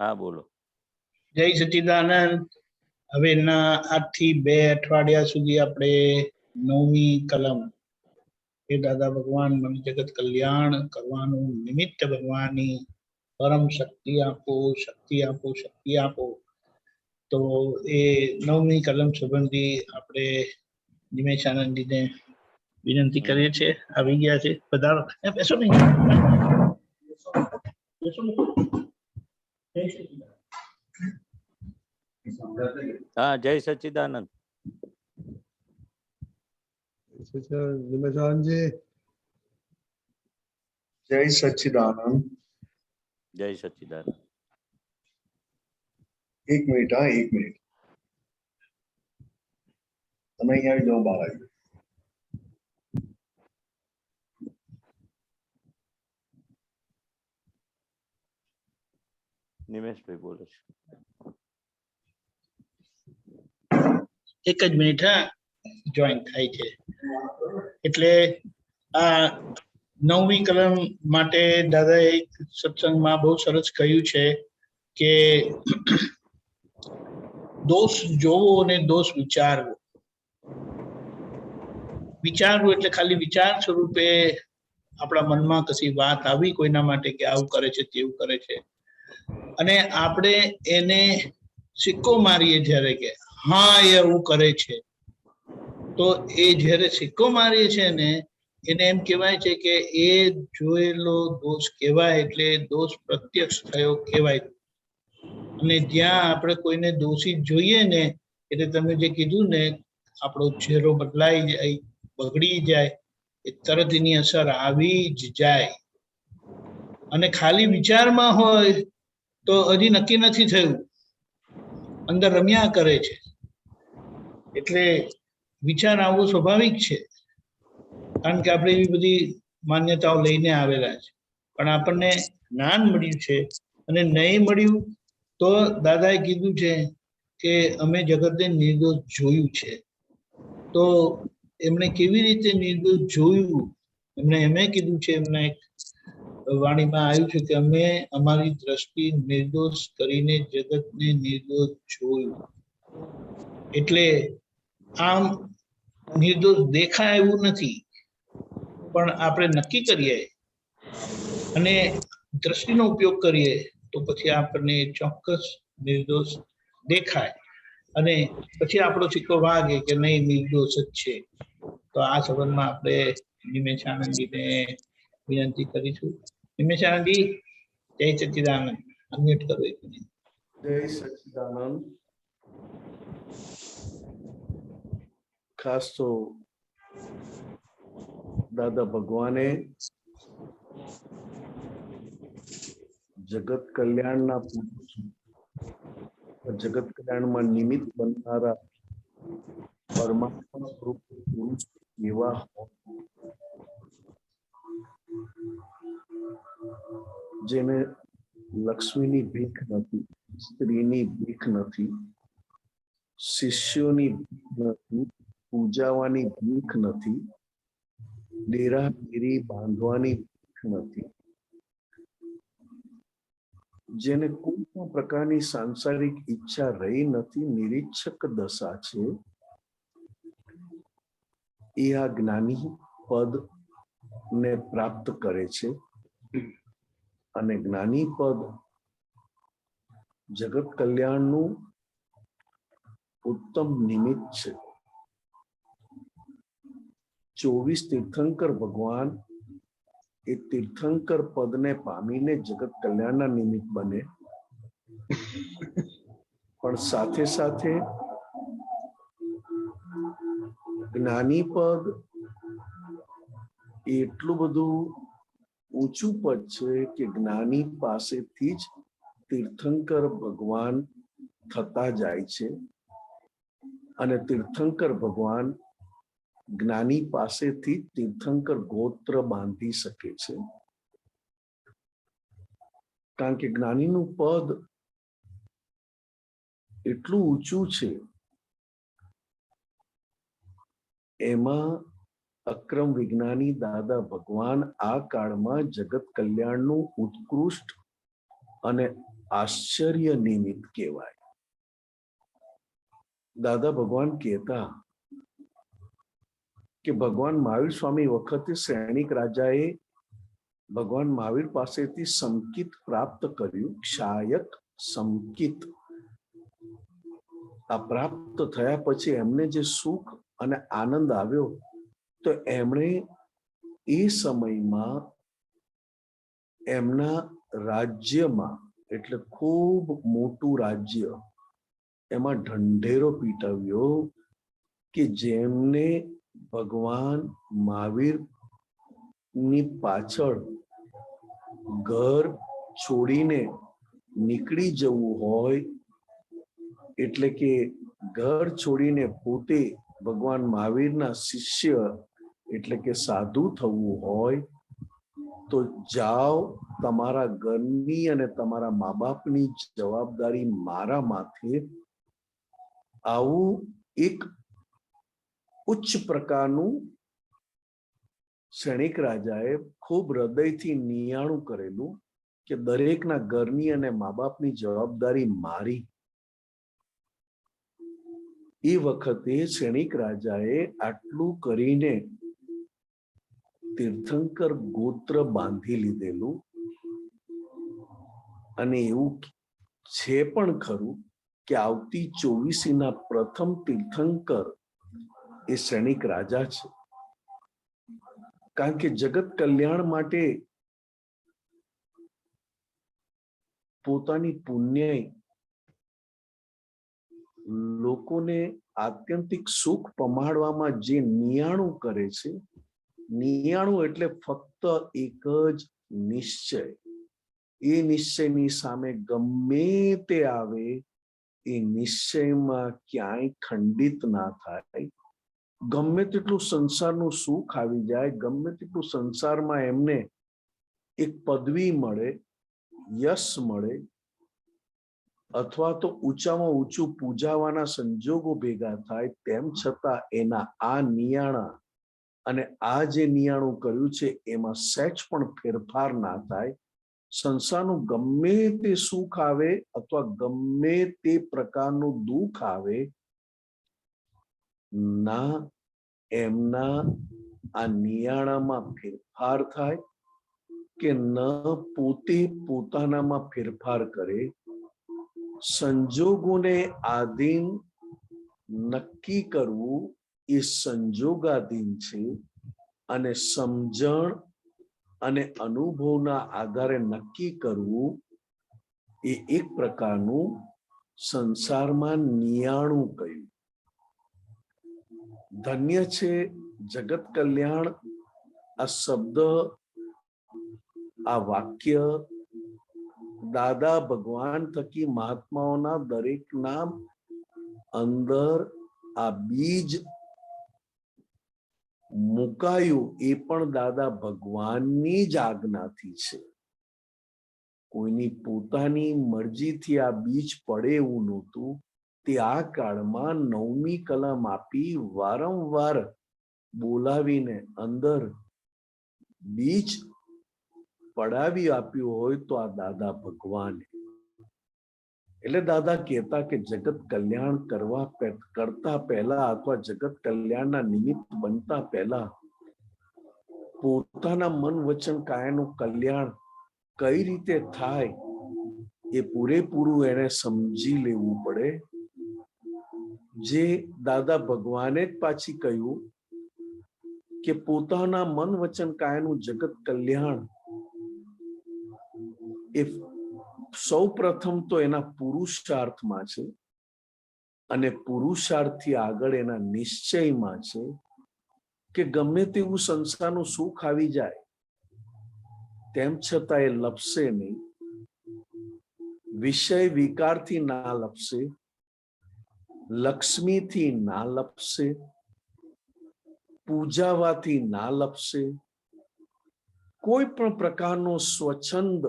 હા બોલો. જય સચ્ચિદાનંદ. હવે આજથી 2 અઠવાડિયા સુધી આપણે 9મી કલમ એ દાદા ભગવાન મને જગત કલ્યાણ કરવાનું નિમિત્ત ભગવાનની પરમ શક્તિ આપો, શક્તિ આપો, શક્તિ આપો. તો એ 9મી કલમ સંબંધી આપણે નિમેશાનંદજીને વિનંતી કરીએ છીએ. આવી ગયા છે, પધારો. બેસો નહીં, બેસો નહીં. હા, જય સચ્ચિદાનંદ. નિમેશાનંદજી જય સચ્ચિદાનંદ. જય સચ્ચિદાનંદ. 1 મિનિટ, હા 1 મિનિટ. તમે અહીંયા આવી જાઓ, બહાર આવી જાઓ. નિમેશભાઈ બોલે છે. એક જ મિનિટ, હા, જોઈન થાય છે. એટલે આ 9મી કલમ માટે દાદાએ એક સત્સંગમાં બહુ સરસ કહ્યું છે કે દોષ જોવો અને દોષ વિચારવો. વિચારવું એટલે ખાલી વિચાર સ્વરૂપે આપણા મનમાં કશી વાત આવી કોઈના માટે કે આવું કરે છે, તેવું કરે છે, અને આપણે એને સિક્કો મારીએ જ્યારે કે હા એ એવું કરે છે, તો એ જ્યારે સિક્કો મારીએ છે ને એને એમ કહેવાય છે કે એ જોયેલો દોષ કહેવાય, એટલે દોષ પ્રત્યક્ષ થયો કહેવાય. અને જ્યાં આપણે કોઈને દોષિત જોઈએ ને, એટલે તમે જે કીધું ને, આપણો ચહેરો બદલાઈ જાય, બગડી જાય, એ તરત એની અસર આવી જ જાય. અને ખાલી વિચારમાં હોય તો હજી નક્કી નથી થયું, અંદર રમ્યા કરે છે. એટલે વિચાર આવવો સ્વાભાવિક છે, કારણ કે આપણે એવી બધી માન્યતાઓ લઈને આવેલા છે. પણ આપણને જ્ઞાન મળ્યું છે, અને નહીં મળ્યું તો દાદાએ કીધું છે કે અમે જગતને નિર્દોષ જોયું છે. તો એમણે કેવી રીતે નિર્દોષ જોયું, એમણે એમ કીધું છે, એમને એક વાણીમાં આવ્યું છે કે અમે અમારી દ્રષ્ટિ નિર્દોષ કરીને જગતને નિર્દોષ જોયું. એટલે આમ નિર્દોષ દેખાય એવું નથી, પણ આપણે નક્કી કરીએ અને દ્રષ્ટિનો ઉપયોગ કરીએ તો પછી આપણને ચોક્કસ નિર્દોષ દેખાય, અને પછી આપણો સિક્કો વાગે કે નહીં, નિર્દોષ જ છે. તો આ સંબંધમાં આપણે નિમેશાનંદજીને વિનંતી કરીશું. નિમેશાનંદજી, જય સચ્ચિદાનંદ. અનમ્યુટ કરો એક મિનિટ. જય સચ્ચિદાનંદ. ખાસ તો દાદા ભગવાને જગત કલ્યાણના જગત કલ્યાણમાં નિમિત્ત બનનારા પરમાત્મા સ્વરૂપ પુરુષ એવા જેને લક્ષ્મીની ભીખ નથી, સ્ત્રીની ભીખ નથી, શિષ્યોની ભીખ નથી, પૂજાવાની ભીખ નથી, ડેરાગીરી બાંધવાની ભીખ નથી, જેને કોઈ પણ પ્રકારની સાંસારિક ઈચ્છા રહી નથી, નિરીક્ષક દશા છે, એ આ જ્ઞાની પદ ને પ્રાપ્ત કરે છે. અને જ્ઞાની પદ જગત કલ્યાણનું ઉત્તમ નિમિત્ત છે. 24 તીર્થંકર ભગવાન એ તીર્થંકર પદને પામીને જગત કલ્યાણના નિમિત્ત બને, પણ સાથે સાથે જ્ઞાની પદ એટલું બધું ઊંચું પદ છે કે જ્ઞાની પાસેથી જ તીર્થંકર ભગવાન થતા જાય છે, અને તીર્થંકર ભગવાન જ્ઞાની પાસેથી તીર્થંકર ગોત્ર બાંધી શકે છે. કારણ કે જ્ઞાનીનું પદ એટલું ઊંચું છે, એમાં અક્રમ વિજ્ઞાની દાદા ભગવાન આ કાળમાં જગત કલ્યાણનું ઉત્કૃષ્ટ અને આશ્ચર્ય નિમિત્ત કહેવાય. દાદા ભગવાન કહેતા કે ભગવાન મહાવીર સ્વામી વખતે સૈનિક રાજાએ ભગવાન મહાવીર પાસેથી સંકિત પ્રાપ્ત કર્યું, ક્ષાયક સંકિત. આ પ્રાપ્ત થયા પછી એમને જે સુખ અને આનંદ આવ્યો, તો એમણે એ સમયમાં એમના રાજ્યમાં, એટલે ખૂબ મોટું રાજ્ય, એમાં ઢંઢેરો પીટાવ્યો કે જેમને ભગવાન મહાવીર ની પાછળ ઘર છોડીને નીકળી જવું હોય, એટલે કે ઘર છોડીને પોતે ભગવાન મહાવીરના શિષ્ય એટલે કે સાધુ થવું હોય, તો જાઓ, તમારા ઘરની અને તમારા મા બાપની જવાબદારી મારા માથે. આવું એક ઉચ્ચ પ્રકારનું સૈનિક રાજાએ ખૂબ હૃદયથી નિયાણું કરેલું કે દરેકના ઘરની અને મા બાપની જવાબદારી મારી. એ વખતે સૈનિક રાજાએ આટલું કરીને તીર્થંકર ગોત્ર બાંધી લીધેલું. અને એવું છે પણ ખરું કે આવતી 24ના પ્રથમ તીર્થંકર એ સૈનિક રાજા છે. કારણ કે જગત કલ્યાણ માટે પોતાની પુણ્ય લોકોને આત્યંતિક સુખ પમાડવામાં જે નિયાણું કરે છે, નિયાણું એટલે ફક્ત એક જ નિશ્ચય. એ નિશ્ચયની સામે ગમે તે આવે, એ નિશ્ચયમાં ક્યાંય ખંડિત ના થાય. ગમે તેટલું સંસારનું સુખ આવી જાય, ગમે તેટલું સંસારમાં એમને એક પદવી મળે, યશ મળે, અથવા તો ઊંચામાં ઊંચું પૂજાવાના સંજોગો ભેગા થાય, તેમ છતાં એના આ નિયાણા અને આ જે નિયાણું કર્યું છે એમાં સહેજ પણ ફેરફાર ના થાય. સંસારનું ગમે તે સુખ આવે અથવા ગમે તે પ્રકારનું દુઃખ આવે, ના એમના આ નિયાણામાં ફેરફાર થાય કે ન પોતે પોતાનામાં ફેરફાર કરે. સંજોગોને આધીન નક્કી કરવું એ સંજોગાધીન છે, અને સમજણ અને અનુભવના આધારે નક્કી કરવું એ એક પ્રકારનું સંસારમાં નિયાણું કહ્યું. ધન્ય છે જગત કલ્યાણ આ શબ્દ, આ વાક્ય દાદા ભગવાન થકી મહાત્માઓના દરેકના અંદર આ બીજ મુકાયું, એ પણ દાદા ભગવાનની જ આજ્ઞાથી છે. કોઈની પોતાની મરજીથી આ બીજ પડે એવું નહોતું. તે આ કાળમાં 9મી કલમ આપી વારંવાર બોલાવીને અંદર બીજ પડાવી આપ્યું હોય તો આ દાદા ભગવાને. એટલે દાદા કહેતા કે જગત કલ્યાણ કરતા પહેલા અથવા જગત કલ્યાણના નિમિત્ત બનતા પહેલા પોતાના મન વચન કાયાનું કલ્યાણ કઈ રીતે થાય એ પૂરેપૂરું એને સમજી લેવું પડે. જે દાદા ભગવાને જ પાછી કહ્યું કે પોતાના મન વચન કાયાનું જગત કલ્યાણ એ સૌ પ્રથમ તો એના પુરુષાર્થમાં છે, અને પુરુષાર્થથી આગળ એના નિશ્ચયમાં છે કે ગમે તેવું સંસારનું સુખ આવી જાય તેમ છતાં એ લપસે નહીં. વિષય વિકારથી ના લપસે, લક્ષ્મીથી ના લપસે, પૂજાવાથી ના લપસે. કોઈ પણ પ્રકારનો સ્વચ્છંદ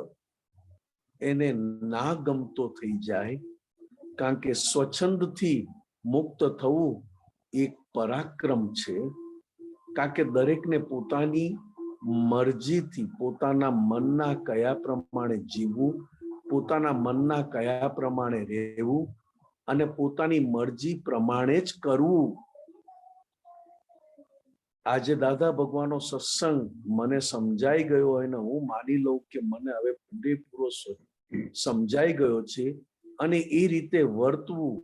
એને ના ગમતો થઈ જાય, કારણ કે સ્વચ્છંદથી મુક્ત થવું એક પરાક્રમ છે. કારણ કે દરેકને પોતાની મરજીથી પોતાના મનના કયા પ્રમાણે જીવવું, પોતાના મનના કયા પ્રમાણે રહેવું અને પોતાની મરજી પ્રમાણે જ કરવું. આજે દાદા ભગવાનનો સત્સંગ મને સમજાઈ ગયો હોય ને હું માની લઉં કે મને હવે પૂરેપૂરો સમજાઈ ગયો છે અને એ રીતે વર્તવું,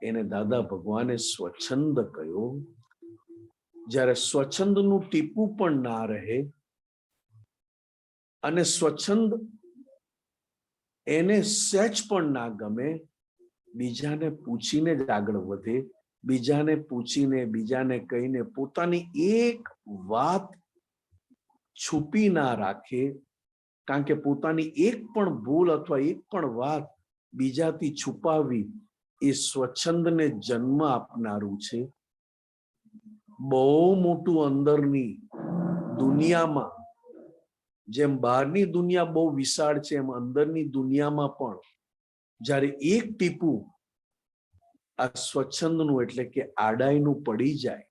એને દાદા ભગવાને સ્વચ્છંદ કહ્યો. જ્યારે સ્વચ્છંદનું ટીપું પણ ના રહે અને સ્વચ્છંદ એને સહેજ પણ ના ગમે, બીજાને પૂછીને જ આગળ વધે, બીજાને પૂછીને બીજાને કહીને પોતાની એક વાત છુપી ના રાખે, કારણ કે પોતાની એક પણ ભૂલ અથવા એક પણ વાત બીજાથી છુપાવવી એ સ્વચ્છંદને જન્મ આપનારું છે. બહુ મોટું અંદરની દુનિયામાં, જેમ બહારની દુનિયા બહુ વિશાળ છે એમ અંદરની દુનિયામાં પણ જ્યારે એક ટીપું આ સ્વચ્છંદનું એટલે કે આડાઈનું પડી જાય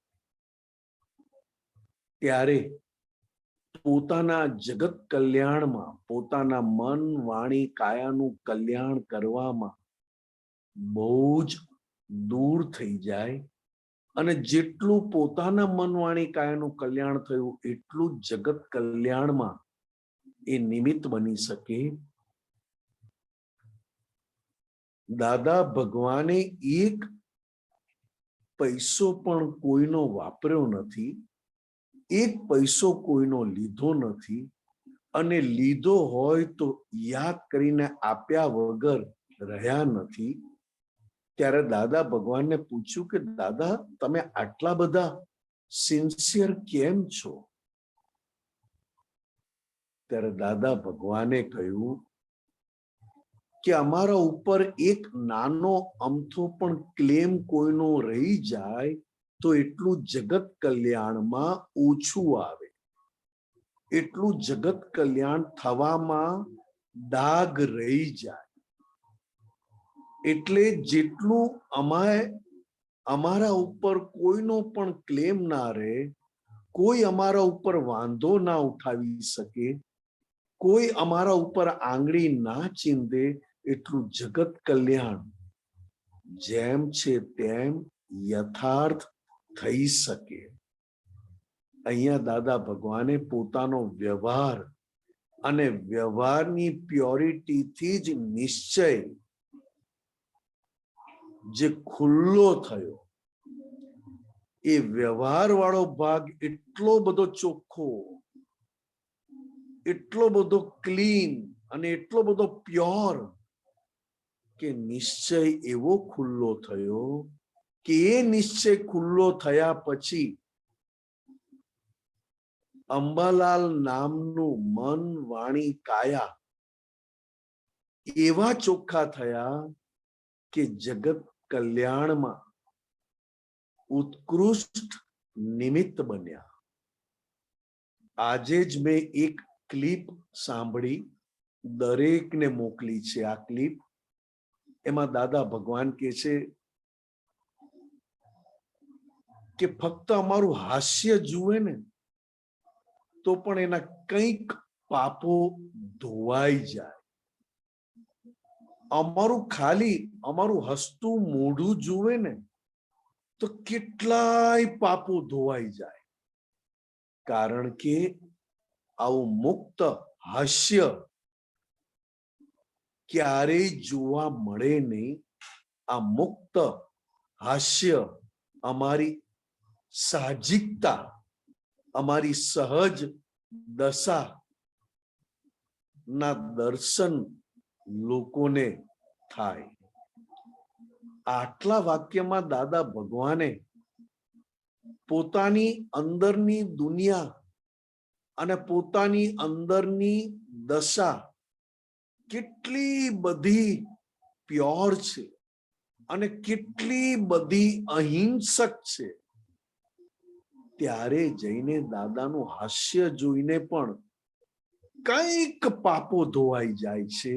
ત્યારે પોતાના જગત કલ્યાણમાં, પોતાના મન વાણી કાયાનું કલ્યાણ કરવામાં બહુ જ દૂર થઈ જાય અને જેટલું પોતાના મન વાણી કાયાનું કલ્યાણ થયું એટલું જગત કલ્યાણમાં એ નિમિત્ત બની શકે. દાદા ભગવાને એક પૈસો પણ કોઈનો વાપર્યો નથી, એક પૈસો કોઈનો લીધો નથી અને લીધો હોય તો યાદ કરીને આપ્યા વગર રહ્યા નથી. ત્યારે દાદા ભગવાનને પૂછ્યું કે દાદા તમે આટલા બધા સિન્સિયર કેમ છો? ત્યારે દાદા ભગવાને કહ્યું કે અમારા ઉપર એક નાનો અમથો પણ ક્લેમ કોઈનો રહી જાય તો એટલું જગત કલ્યાણમાં ઓછું આવે, એટલું જગત કલ્યાણ થવામાં ડાઘ રહી જાય. એટલે જેટલું અમારા ઉપર કોઈનો પણ ક્લેમ ના રહે, કોઈ અમારા ઉપર વાંધો ના ઉઠાવી શકે, કોઈ અમારા ઉપર આંગળી ના ચીંધે, એટલું જગત કલ્યાણ જેમ છે તેમ યથાર્થ થઈ શકે. અહીંયા દાદા ભગવાને પોતાનો વ્યવહાર અને વ્યવહારની પ્યોરિટીથી જ નિશ્ચય જે ખુલ્લો થયો, એ વ્યવહાર વાળો ભાગ એટલો બધો ચોખ્ખો, એટલો બધો ક્લીન અને એટલો બધો પ્યોર કે નિશ્ચય એવો ખુલ્લો થયો કે એ નિશ્ચય ખુલ્લો થયા પછી અંબાલાલ નામનું મન વાણી કાયા એવા ચોખ્ખા થયા કે જગત કલ્યાણમાં ઉત્કૃષ્ટ નિમિત્ત બન્યા. આજે જ મેં એક ક્લિપ સાંભળી, દરેકને મોકલી છે આ ક્લિપ. એમાં દાદા ભગવાન કહે છે કે ફક્ત અમારું હાસ્ય જુએ ને તો પણ એના કંઈક પાપો ધોવાઈ જાય. અમારું હસતું મોઢું જુએ ને તો કેટલાય પાપો ધોવાઈ જાય. કારણ કે આવું મુક્ત હાસ્ય ક્યારેય જોવા મળે નહીં. આ મુક્ત હાસ્ય અમારી સાહજિકતા, અમારી સહજ દશા ના દર્શન લોકોને થાય. આટલા વાક્યમાં દાદા ભગવાને પોતાની અંદરની દુનિયા અને પોતાની અંદરની દશા કેટલી બધી પ્યોર છે અને કેટલી બધી અહિંસક છે, ત્યારે જઈને દાદાનું હાસ્ય જોઈને પણ કંઈક પાપો ધોવાઈ જાય છે.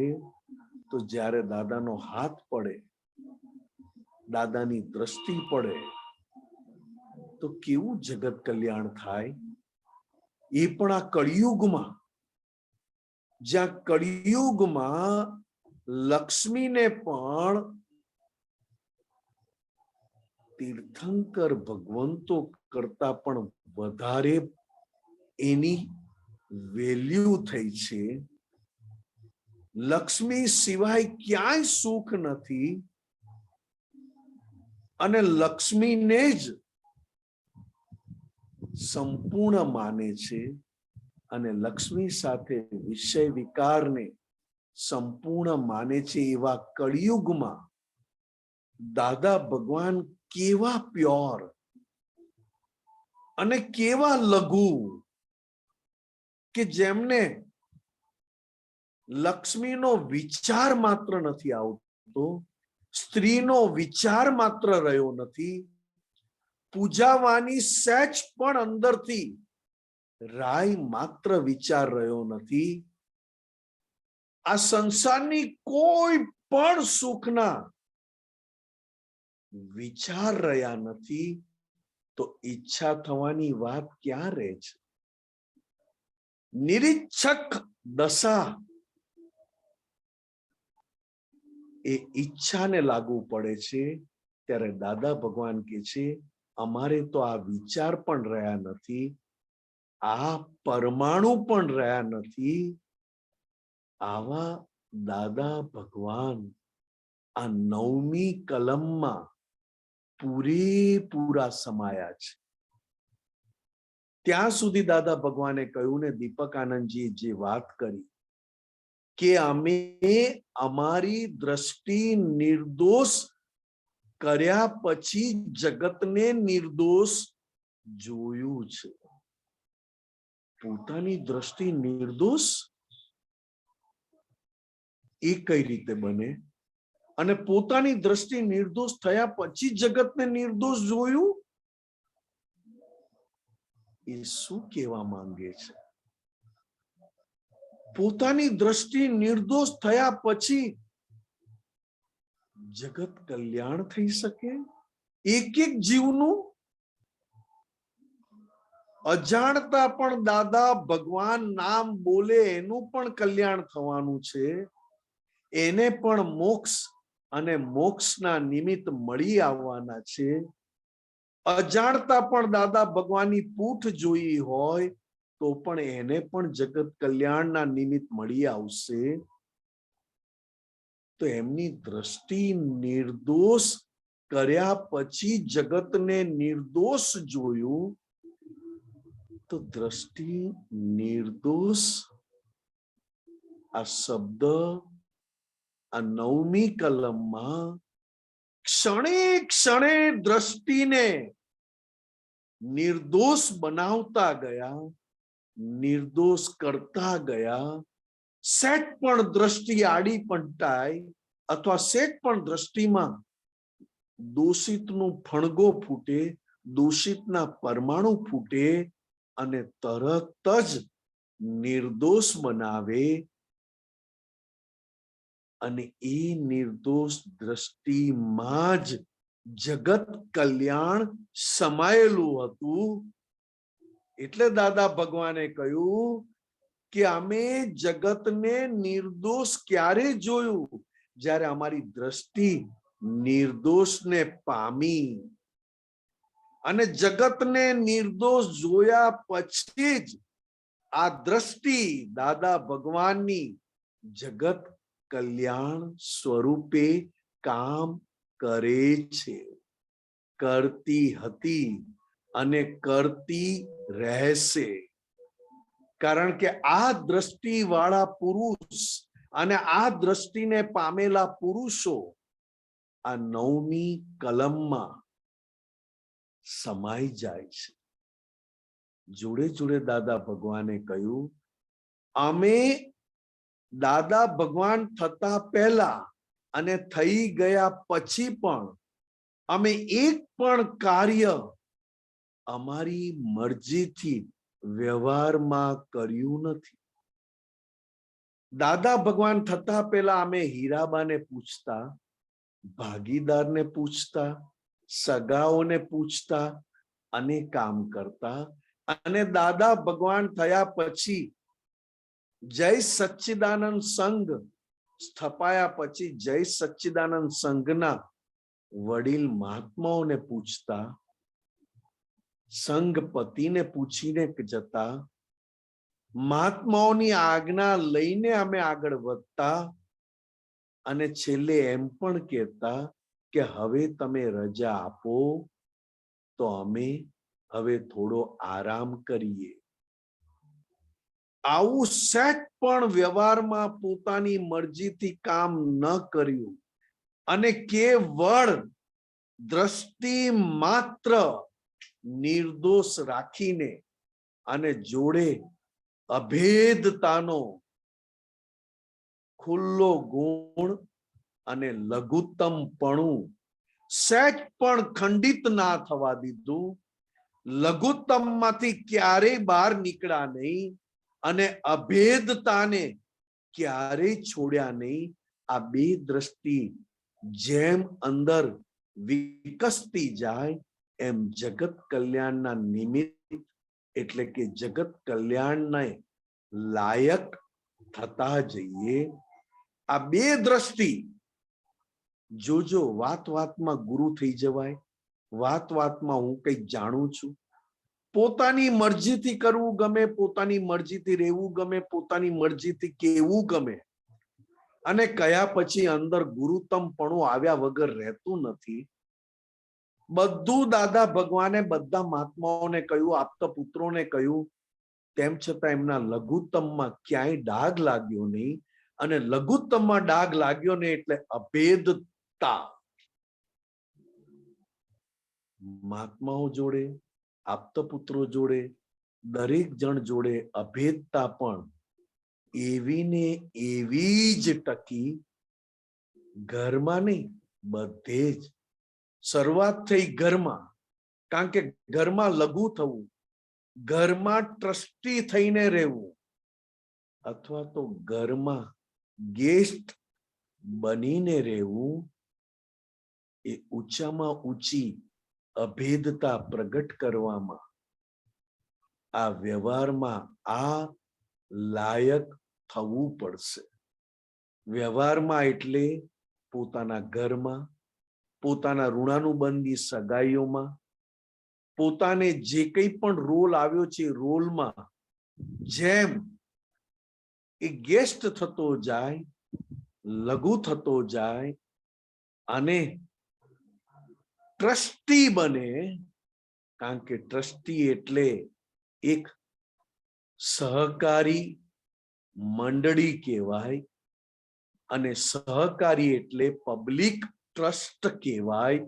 તો જ્યારે દાદાનો હાથ પડે, દાદાની દ્રષ્ટિ પડે તો કેવું જગત કલ્યાણ થાય. એ પણ આ કળિયુગમાં જ્યાં કળિયુગમાં લક્ષ્મીને પણ તીર્થંકર ભગવંતો કરતા પણ વધારે એની વેલ્યુ થઈ છે. લક્ષ્મી સિવાય ક્યાંય સુખ નથી અને લક્ષ્મીને જ સંપૂર્ણ માને છે અને લક્ષ્મી સાથે વિષય વિકારને સંપૂર્ણ માને છે. એવા કળિયુગમાં દાદા ભગવાન કેવા પ્યોર અને કેવા લઘુ કે જેમને લક્ષ્મીનો વિચાર માત્ર નથી આવતો, સ્ત્રીનો વિચાર માત્ર રહ્યો નથી, પૂજાવાની સહેજ પણ અંદરથી રાય માત્ર વિચાર રહ્યો નથી. આ સંસારની કોઈ પણ સુખના વિચાર રહ્યા નથી, તો ઈચ્છા થવાની વાત ક્યાં રહે છે? નિરીક્ષક દશા એ ઈચ્છાને લાગુ પડે છે. ત્યારે દાદા ભગવાન કહે છે અમારે તો આ વિચાર પણ રહ્યા નથી, આ પરમાણુ પણ રહ્યા નથી. આવા દાદા ભગવાન આ 9મી કલમમાં પૂરેપૂરા સમાયા છે. ત્યાં સુધી દાદા ભગવાને કહ્યું ને દીપક આનંદજીએ જે વાત કરી કે અમે અમારી દ્રષ્ટિ નિર્દોષ કર્યા પછી જગતને નિર્દોષ જોયું છે. પોતાની દ્રષ્ટિ નિર્દોષ એ કઈ રીતે બને? અને પોતાની દ્રષ્ટિ નિર્દોષ થયા પછી જગતને નિર્દોષ જોયું, એ શું કહેવા માંગે છે? પોતાની દ્રષ્ટિ નિર્દોષ થયા પછી જગત કલ્યાણ થઈ શકે? એક એક જીવનું અજાણતા પણ દાદા ભગવાન નામ બોલે એનું પણ કલ્યાણ થવાનું છે. એને પણ મોક્ષ અને મોક્ષના નિમિત્ત મળી આવવાના છે. અજાણતા પણ દાદા ભગવાનની પૂઠ જોઈ હોય તો પણ એને પણ જગત કલ્યાણના નિમિત્ત મળી આવશે. તો એમની દ્રષ્ટિ નિર્દોષ કર્યા પછી જગતને નિર્દોષ જોયું. તો દ્રષ્ટિ નિર્દોષ આ શબ્દ આ 9મી કલમમાં ક્ષણે ક્ષણે દ્રષ્ટિને નિર્દોષ બનાવતા ગયા, નિર્દોષ કરતા ગયા. સેટ પણ દ્રષ્ટિ આડી પંટાય અથવા સેટ પણ દ્રષ્ટિમાં દોષિતનું ફણગો ફૂટે, દોષિતના પરમાણુ ફૂટે અને તરત જ નિર્દોષ બનાવે. અને એ નિર્દોષ દ્રષ્ટિમાં જ જગત કલ્યાણ સમાયેલું હતું. એટલે દાદા ભગવાને કહ્યું કે અમે જગતને નિર્દોષ ક્યારે જોયું? જ્યારે અમારી દ્રષ્ટિ નિર્દોષને પામી. અને જગતને નિર્દોષ જોયા પછી જ આ દ્રષ્ટિ દાદા ભગવાનની જગત કલ્યાણ સ્વરૂપે કામ કરે છે, કરતી હતી અને કરતી રહેશે. કારણ કે આ દ્રષ્ટિ વાળા પુરુષ અને આ દ્રષ્ટિને પામેલા પુરુષો આ 9મી કલમમાં સમાઈ જાય છે. જોડે જોડે દાદા ભગવાને કહ્યું અમે દાદા ભગવાન થતા પહેલા અને થઈ ગયા પછી પણ અમે એક પણ કાર્ય અમારી મરજીથી વ્યવહારમાં કર્યું નથી. દાદા ભગવાન થતા પહેલા અમે હીરાબાને પૂછતા, ભાગીદારને પૂછતા, સગાઓને પૂછતા અને કામ કરતા. અને દાદા ભગવાન થયા પછી જય સચ્ચિદાનંદ સંઘ સ્થપાયા પછી જય સચ્ચિદાનંદ સંઘના વડીલ મહાત્માઓને પૂછતા, સંઘપતિને પૂછીને જતા, મહાત્માઓની આજ્ઞા લઈને અમે આગળ વધતા અને છેલ્લે એમ પણ કહેતા કે હવે તમે રજા આપો તો અમે હવે થોડો આરામ કરીએ. આવું સહેજ પણ વ્યવહારમાં પોતાની મરજીથી કામ ન કર્યું અને કેવળ દ્રષ્ટિ માત્ર નિર્દોષ રાખીને અને જોડે અભેદતાનો ખુલ્લો ગુણ અને લઘુત્તમપણું સહેજ પણ ખંડિત ના થવા દીધું, લઘુત્તમમાંથી ક્યારેય બહાર નીકળ્યા નહીં અને અભેદતાને ક્યારેય છોડ્યા નહીં. આ બે દ્રષ્ટિ જેમ અંદર વિકસતી જાય એમ જગત કલ્યાણના નિમિત્ત એટલે કે જગત કલ્યાણને લાયક થતા જઈએ. આ બે દ્રષ્ટિ જોજો, વાત વાતમાં ગુરુ થઈ જવાય, વાત વાતમાં હું કંઈક જાણું છું, પોતાની મરજીથી કરવું ગમે, પોતાની મરજીથી રહેવું ગમે, પોતાની મરજીથી કેવું ગમે અને કયા પછી અંદર ગુરુત્તમપણું આવ્યા વગર રહેતું નથી. બધું દાદા ભગવાને બધા મહાત્માઓને કહ્યું, આપતા પુત્રોને કહ્યું, તેમ છતાં એમના લઘુત્તમમાં ક્યાંય ડાઘ લાગ્યો નહીં. અને લઘુત્તમમાં ડાઘ લાગ્યો ને એટલે અભેદતા. મહાત્માઓ જોડે, આપતા પુત્રો જોડે, દરેક જણ જોડે અભેદતા પણ એવી ને એવી જ ટકી. ઘરમાં નહીં, બધે જ શરૂઆત થઈ ઘરમાં, કારણ કે ઘરમાં લઘુ થવું, ઘરમાં ટ્રસ્ટી થઈને રહેવું અથવા તો ઘરમાં ગેસ્ટ બનીને રહેવું, એ ઊંચામાં ઊંચી અભેદતા પ્રગટ કરવામાં, આ વ્યવહારમાં આ લાયક થવું પડશે. વ્યવહારમાં એટલે પોતાના ઘરમાં, પોતાના ઋણાનુબંધી સગાઈઓમાં, પોતાને જે કંઈ પણ રોલ આવ્યો છે રોલમાં જેમ એ ગેસ્ટ થતો જાય, લઘુ થતો જાય અને ટ્રસ્ટી બને. કારણ કે ટ્રસ્ટી એટલે એક સહકારી મંડળી કહેવાય અને સહકારી એટલે પબ્લિક ટ્રસ્ટ કહેવાય.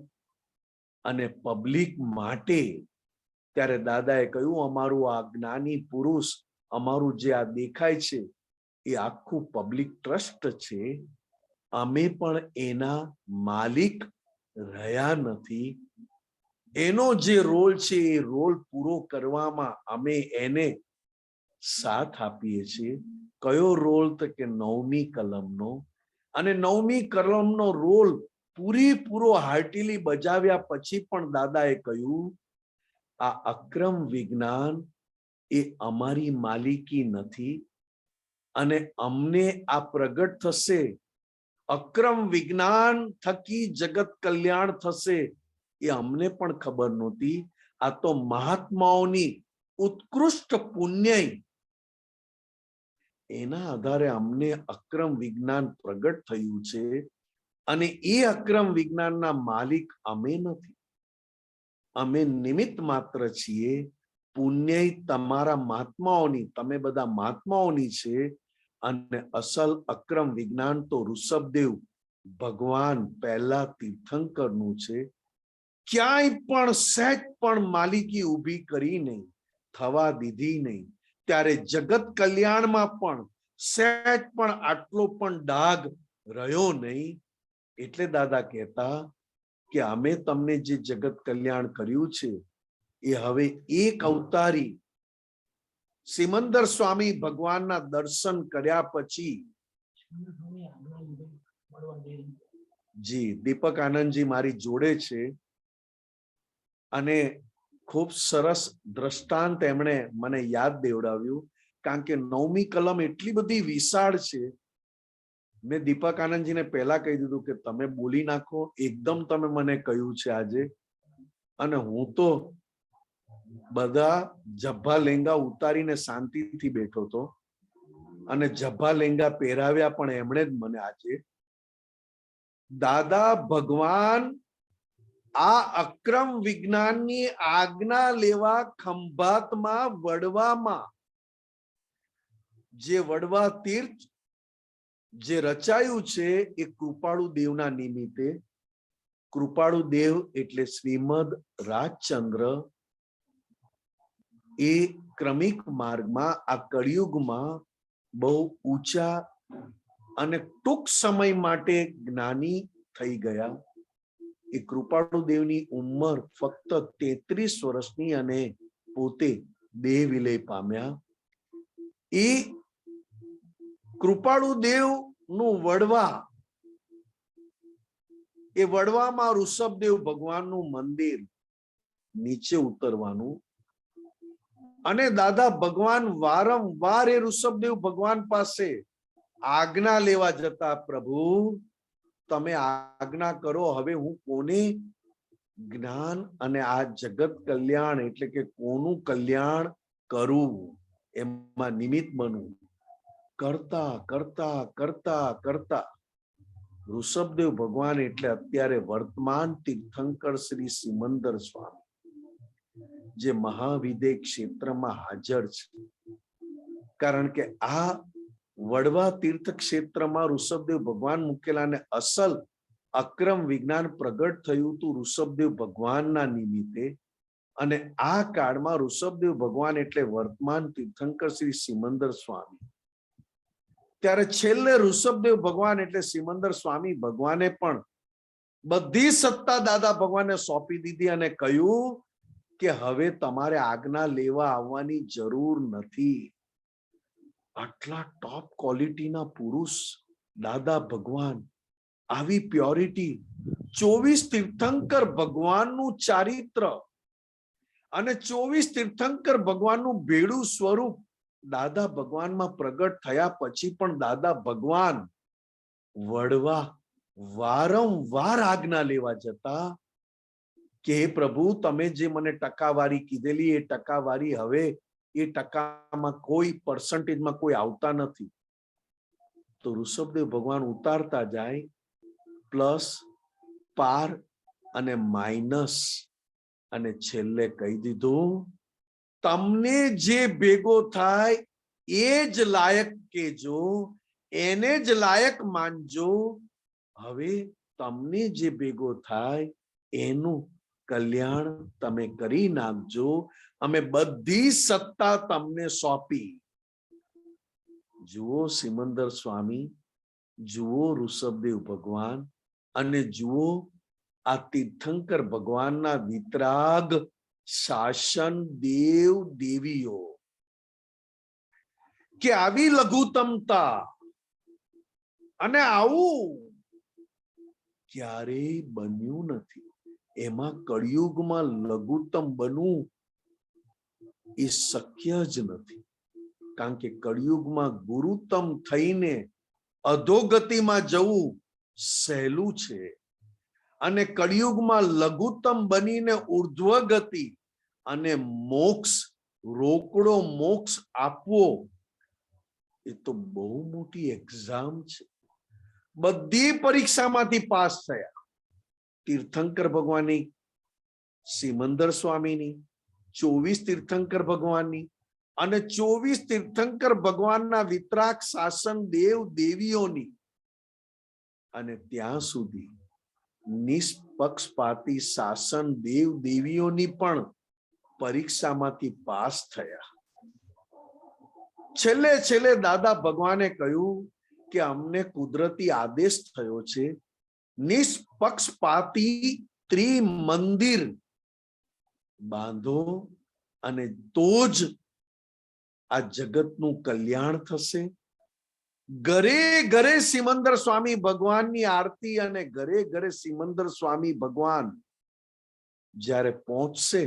અને પબ્લિક માટે ત્યારે દાદાએ કહ્યું, અમારું આ જ્ઞાની પુરુષ, અમારું જે આ દેખાય છે એ આખું પબ્લિક ટ્રસ્ટ છે. અમે પણ એના માલિક રહ્યા નથી. એનો જે રોલ છે એ રોલ પૂરો કરવામાં અમે એને સાથ આપીએ છીએ. કયો રોલ? તો કે 9મી કલમનો. અને 9મી કલમનો રોલ પૂરેપૂરો હાર્ટીલી બજાવ્યા પછી પણ દાદાએ કહ્યું, આ અક્રમ વિજ્ઞાન એ અમારી માલિકી નથી અને અમને આ પ્રગટ થશે, અક્રમ વિજ્ઞાન થકી જગત કલ્યાણ થશે એ અમને પણ ખબર નહોતી. આ તો મહાત્માઓની ઉત્કૃષ્ટ પુણ્ય, એના આધારે અમને અક્રમ વિજ્ઞાન પ્રગટ થયું છે અને એ અક્રમ વિજ્ઞાનના માલિક અમે નથી. અમે નિમિત્ત માત્ર છીએ. પુણ્ય તમારા મહાત્માઓની, તમે બધા મહાત્માઓની છે અને અસલ અક્રમ વિજ્ઞાન તો ઋષભદેવ ભગવાન પહેલા તીર્થંકરનું છે. ક્યાંય પણ સહેજ પણ માલિકી ઊભી કરી નહીં, થવા દીધી નહીં. ત્યારે જગત કલ્યાણમાં પણ સહેજ પણ આટલો પણ ડાઘ રહ્યો નહીં. એટલે દાદા કહેતા કે અમે તમને જે જગત કલ્યાણ કર્યું છે એ હવે એક અવતારી સિમંદર સ્વામી ભગવાનના દર્શન કર્યા પછી, જી દીપક આનંદજી મારી જોડે છે અને ખૂબ સરસ દ્રષ્ટાંત એમણે મને યાદ દેવડાવ્યું કારણ કે 9મી કલમ એટલી બધી વિશાળ છે. મેં દીપક આનંદજીને પહેલા કહી દીધું કે તમે બોલી નાખો, એકદમ તમે મને કહ્યું છે આજે, અને હું તો બધા જબ્બા લેંગા ઉતારીને શાંતિથી બેઠો હતો, અને જબ્બા લેંગા પહેરાવ્યા પણ એમણે જ મને આજે. દાદા ભગવાન આ અક્રમ વિજ્ઞાનની આજ્ઞા લેવા ખંભાતમાં વડવામાં જે વડવા તીર્થ જે રચાયું છે એ કૃપાળુ દેવના નિમિત્તે. કૃપાળુ દેવ એટલે શ્રીમદ રાજચંદ્ર. એ ક્રમિક માર્ગમાં આ કળિયુગમાં બહુ ઊંચા અને ટૂંક સમય માટે જ્ઞાની થઈ ગયા. એ કૃપાળુ દેવની ઉંમર ફક્ત 33 વર્ષની અને પોતે દેહ વિલય પામ્યા. એ કૃપાળુ દેવ નું વડવા, એ વડવામાં ઋષભદેવ ભગવાનનું મંદિર, નીચે ઉતરવાનું, અને દાદા ભગવાન વારંવાર એ ઋષભદેવ ભગવાન પાસે આજ્ઞા લેવા જતા, પ્રભુ તમે આજ્ઞા કરો, હવે હું કોને જ્ઞાન અને આ જગત કલ્યાણ એટલે કે કોનું કલ્યાણ કરું, એમાં નિમિત્ત બનવું. કરતા કરતા કરતા કરતા ઋષભદેવ ભગવાન એટલે અત્યારે વર્તમાન તીર્થંકર શ્રી સિમંદર સ્વામી, જે મહાવિદેહ ક્ષેત્રમાં હાજર છે. કારણ કે આ વડવા તીર્થ ક્ષેત્રમાં ઋષભદેવ ભગવાન મૂકેલા ને અસલ અક્રમ વિજ્ઞાન પ્રગટ થયું હતું ઋષભદેવ ભગવાનના નિમિત્તે. અને આ કાળમાં ઋષભદેવ ભગવાન એટલે વર્તમાન તીર્થંકર શ્રી સિમંદર સ્વામી. ત્યારે છેલ્લે ઋષભદેવ ભગવાન એટલે સિમંદર સ્વામી ભગવાને પણ બધી સત્તા દાદા ભગવાનને સોંપી દીધી અને કહ્યું કે હવે તમારે આજ્ઞા લેવા આવવાની જરૂર નથી. આટલા ટોપ ક્વોલિટીના પુરુષ દાદા ભગવાન, આવી પ્યોરિટી, 24 તીર્થંકર ભગવાનનું ચારિત્ર અને 24 તીર્થંકર ભગવાનનું ભેડું સ્વરૂપ દાદા ભગવાનમાં પ્રગટ થયા પછી પણ દાદા ભગવાન વડવા વારંવાર આજ્ઞા લેવા જતા કે હે પ્રભુ, તમે જે મને ટકાવારી કીધેલી એ ટકાવારી હવે એ ટકામાં કોઈ પર્સન્ટેજમાં કોઈ આવતા નથી. તો ઋષભદેવ ભગવાન ઉતારતા જાય, પ્લસ, પાર અને માઇનસ, અને છેલ્લે કહી દીધું તમને જે ભેગો થાય એ જ લાયક કેજો, એને જ લાયક માનજો. હવે તમને જે ભેગો થાય એનું કલ્યાણ તમે કરી નાખજો. અમે બધી સત્તા તમને સોંપી. જુઓ સિમંદર સ્વામી, જુઓ ઋષભદેવ ભગવાન, અને જુઓ આ તીર્થંકર ભગવાનના વિતરાગ શાસન દેવ દેવીઓ, કે આવી લઘુત્તમતા અને આવું ક્યારેય બન્યું નથી. એમાં કળિયુગમાં લઘુત્તમ બનવું એ શક્ય જ નથી. કારણ કે કળિયુગમાં ગુરુત્તમ થઈને અધોગતિમાં જવું સહેલું છે, અને કળિયુગમાં લઘુત્તમ બનીને ઉર્ધ્વગતિ અને મોક્ષ, રોકડો મોક્ષ આપવો એ તો બહુ મોટી એક્ઝામ છે. બધી પરીક્ષામાંથી પાસ થયા. તીર્થંકર ભગવાનની, સિમંદર સ્વામીની, 24 તીર્થંકર ભગવાનની, અને 24 તીર્થંકર ભગવાનના વિતરાગ શાસન દેવ દેવીઓની, અને ત્યાં સુધી નિષ્પક્ષપાતી શાસન દેવ દેવીઓની પણ પરીક્ષામાંથી પાસ થયા. છેલ્લે છેલ્લે દાદા ભગવાને કહ્યું કે અમને કુદરતી આદેશ થયો છે, નિષ્પક્ષપાતી ત્રિમંદિર બાંધો, અને તો જ આ જગતનું કલ્યાણ થશે. ઘરે ઘરે સિમંદર સ્વામી ભગવાનની આરતી અને ઘરે ઘરે સિમંદર સ્વામી ભગવાન જ્યારે પહોંચશે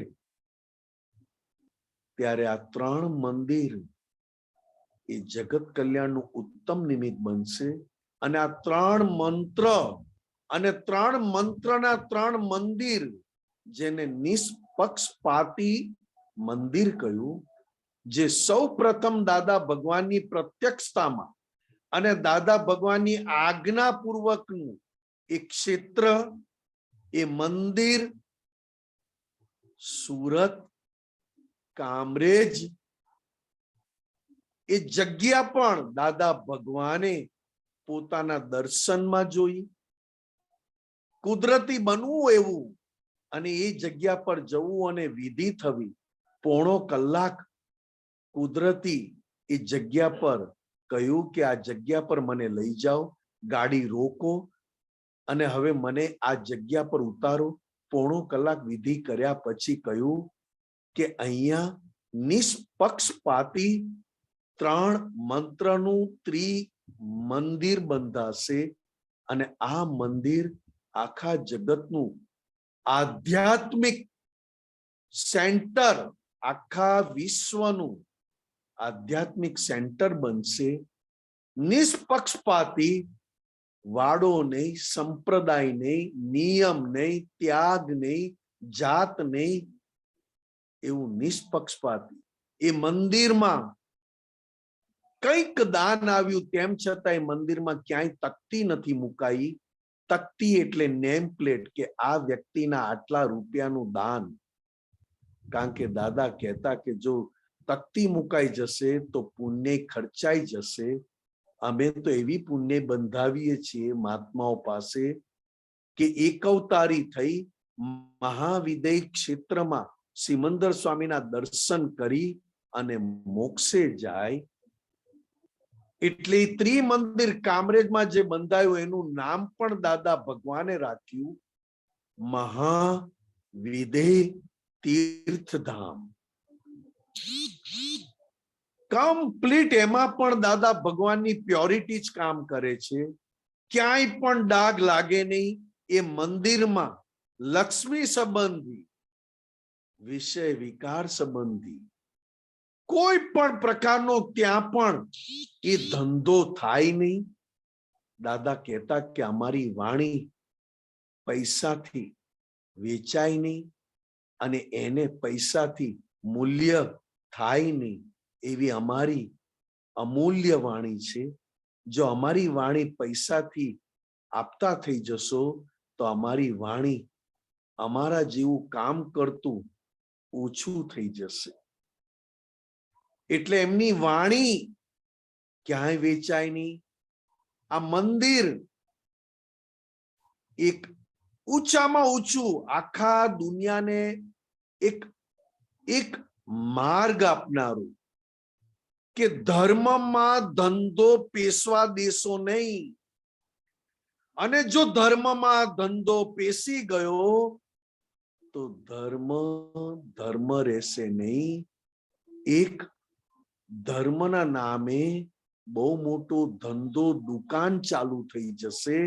ત્યારે આ 3 મંદિર એ જગત કલ્યાણનું ઉત્તમ નિમિત્ત બનશે. અને આ 3 મંત્ર અને 3 મંત્રના 3 મંદિર, જેને નિષ્પક્ષપાતી મંદિર કહ્યું, જે સૌ પ્રથમ દાદા ભગવાનની પ્રત્યક્ષતામાં અને દાદા ભગવાનની આજ્ઞાપૂર્વકનું એક ક્ષેત્ર, એ મંદિર સુરત, કામરેજ, એ જગ્યા પણ દાદા ભગવાને પોતાના દર્શનમાં જોઈ. કુદરતી બનવું એવું અને એ જગ્યા પર જવું અને વિધિ થવી, 1.5 કલાક કુદરતી એ જગ્યા પર કહ્યું કે આ જગ્યા પર મને લઈ જાઓ, ગાડી રોકો અને હવે મને આ જગ્યા પર ઉતારો. 1.5 કલાક વિધિ કર્યા પછી કહ્યું કે અહીંયા નિષ્પક્ષપાતી 3 મંત્રનું મંદિર બંધાશે અને આ મંદિર આખા જગતનું આધ્યાત્મિક સેન્ટર, આખા વિશ્વનું આધ્યાત્મિક સેન્ટર બનશે. નિષ્પક્ષપાતી, વાડો નહીં, સંપ્રદાય નહીં, નિયમ નહીં, ત્યાગ નહીં, જાત નહીં, એવું નિષ્પક્ષપાતી એ મંદિરમાં કંઈક દાન આવ્યું તેમ છતાં એ મંદિરમાં ક્યાંય તકતી નથી મુકાઈ. તકતી એટલે નેમ પ્લેટ કે આ વ્યક્તિના આટલા રૂપિયાનું દાન. કારણ કે દાદા કહેતા કે જો તકતી મુકાઈ જશે તો પુણ્ય ખર્ચાઈ જશે. અમે તો એવી પુણ્ય બંધાવીએ છીએ મહાત્માઓ પાસે કે એક અવતારી થઈ મહાવિદય ક્ષેત્રમાં સિમંદર સ્વામીના દર્શન કરી અને મોક્ષે જાય. એટલે ત્રિમંદિર કામરેજમાં જે બંધાયું એનું નામ પણ દાદા ભગવાને રાખ્યું મહાવિદેહ તીર્થધામ. કમ્પ્લીટ એમાં પણ દાદા ભગવાનની પ્યોરિટી જ કામ કરે છે. ક્યાંય પણ ડાઘ લાગે નહીં. એ મંદિરમાં લક્ષ્મી સંબંધી, વિષય વિકાર સંબંધી કોઈ પણ પ્રકારનો ત્યાં પણ એ ધંધો થાય નહીં. દાદા કહેતા કે અમારી વાણી પૈસાથી વેચાય નહીં અને એને પૈસાથી મૂલ્ય થાય નહીં. એવી અમારી અમૂલ્ય વાણી છે. જો અમારી વાણી પૈસાથી આપતા થઈ જશો તો અમારી વાણી અમારા જેવું કામ કરતું ઓછું થઈ જશે. એટલે એમની વાણી ક્યાંય વેચાય નહીં. આ મંદિર એક ઊંચામાં ઊંચું આખા દુનિયાને એક માર્ગ આપનારું કે ધર્મમાં ધંધો પેશવા દેશો નહીં. અને જો ધર્મમાં ધંધો પેસી ગયો તો ધર્મ રહેશે નહીં. એક ધર્મના નામે બહુ મોટો ધંધો, દુકાન ચાલુ થઈ જશે.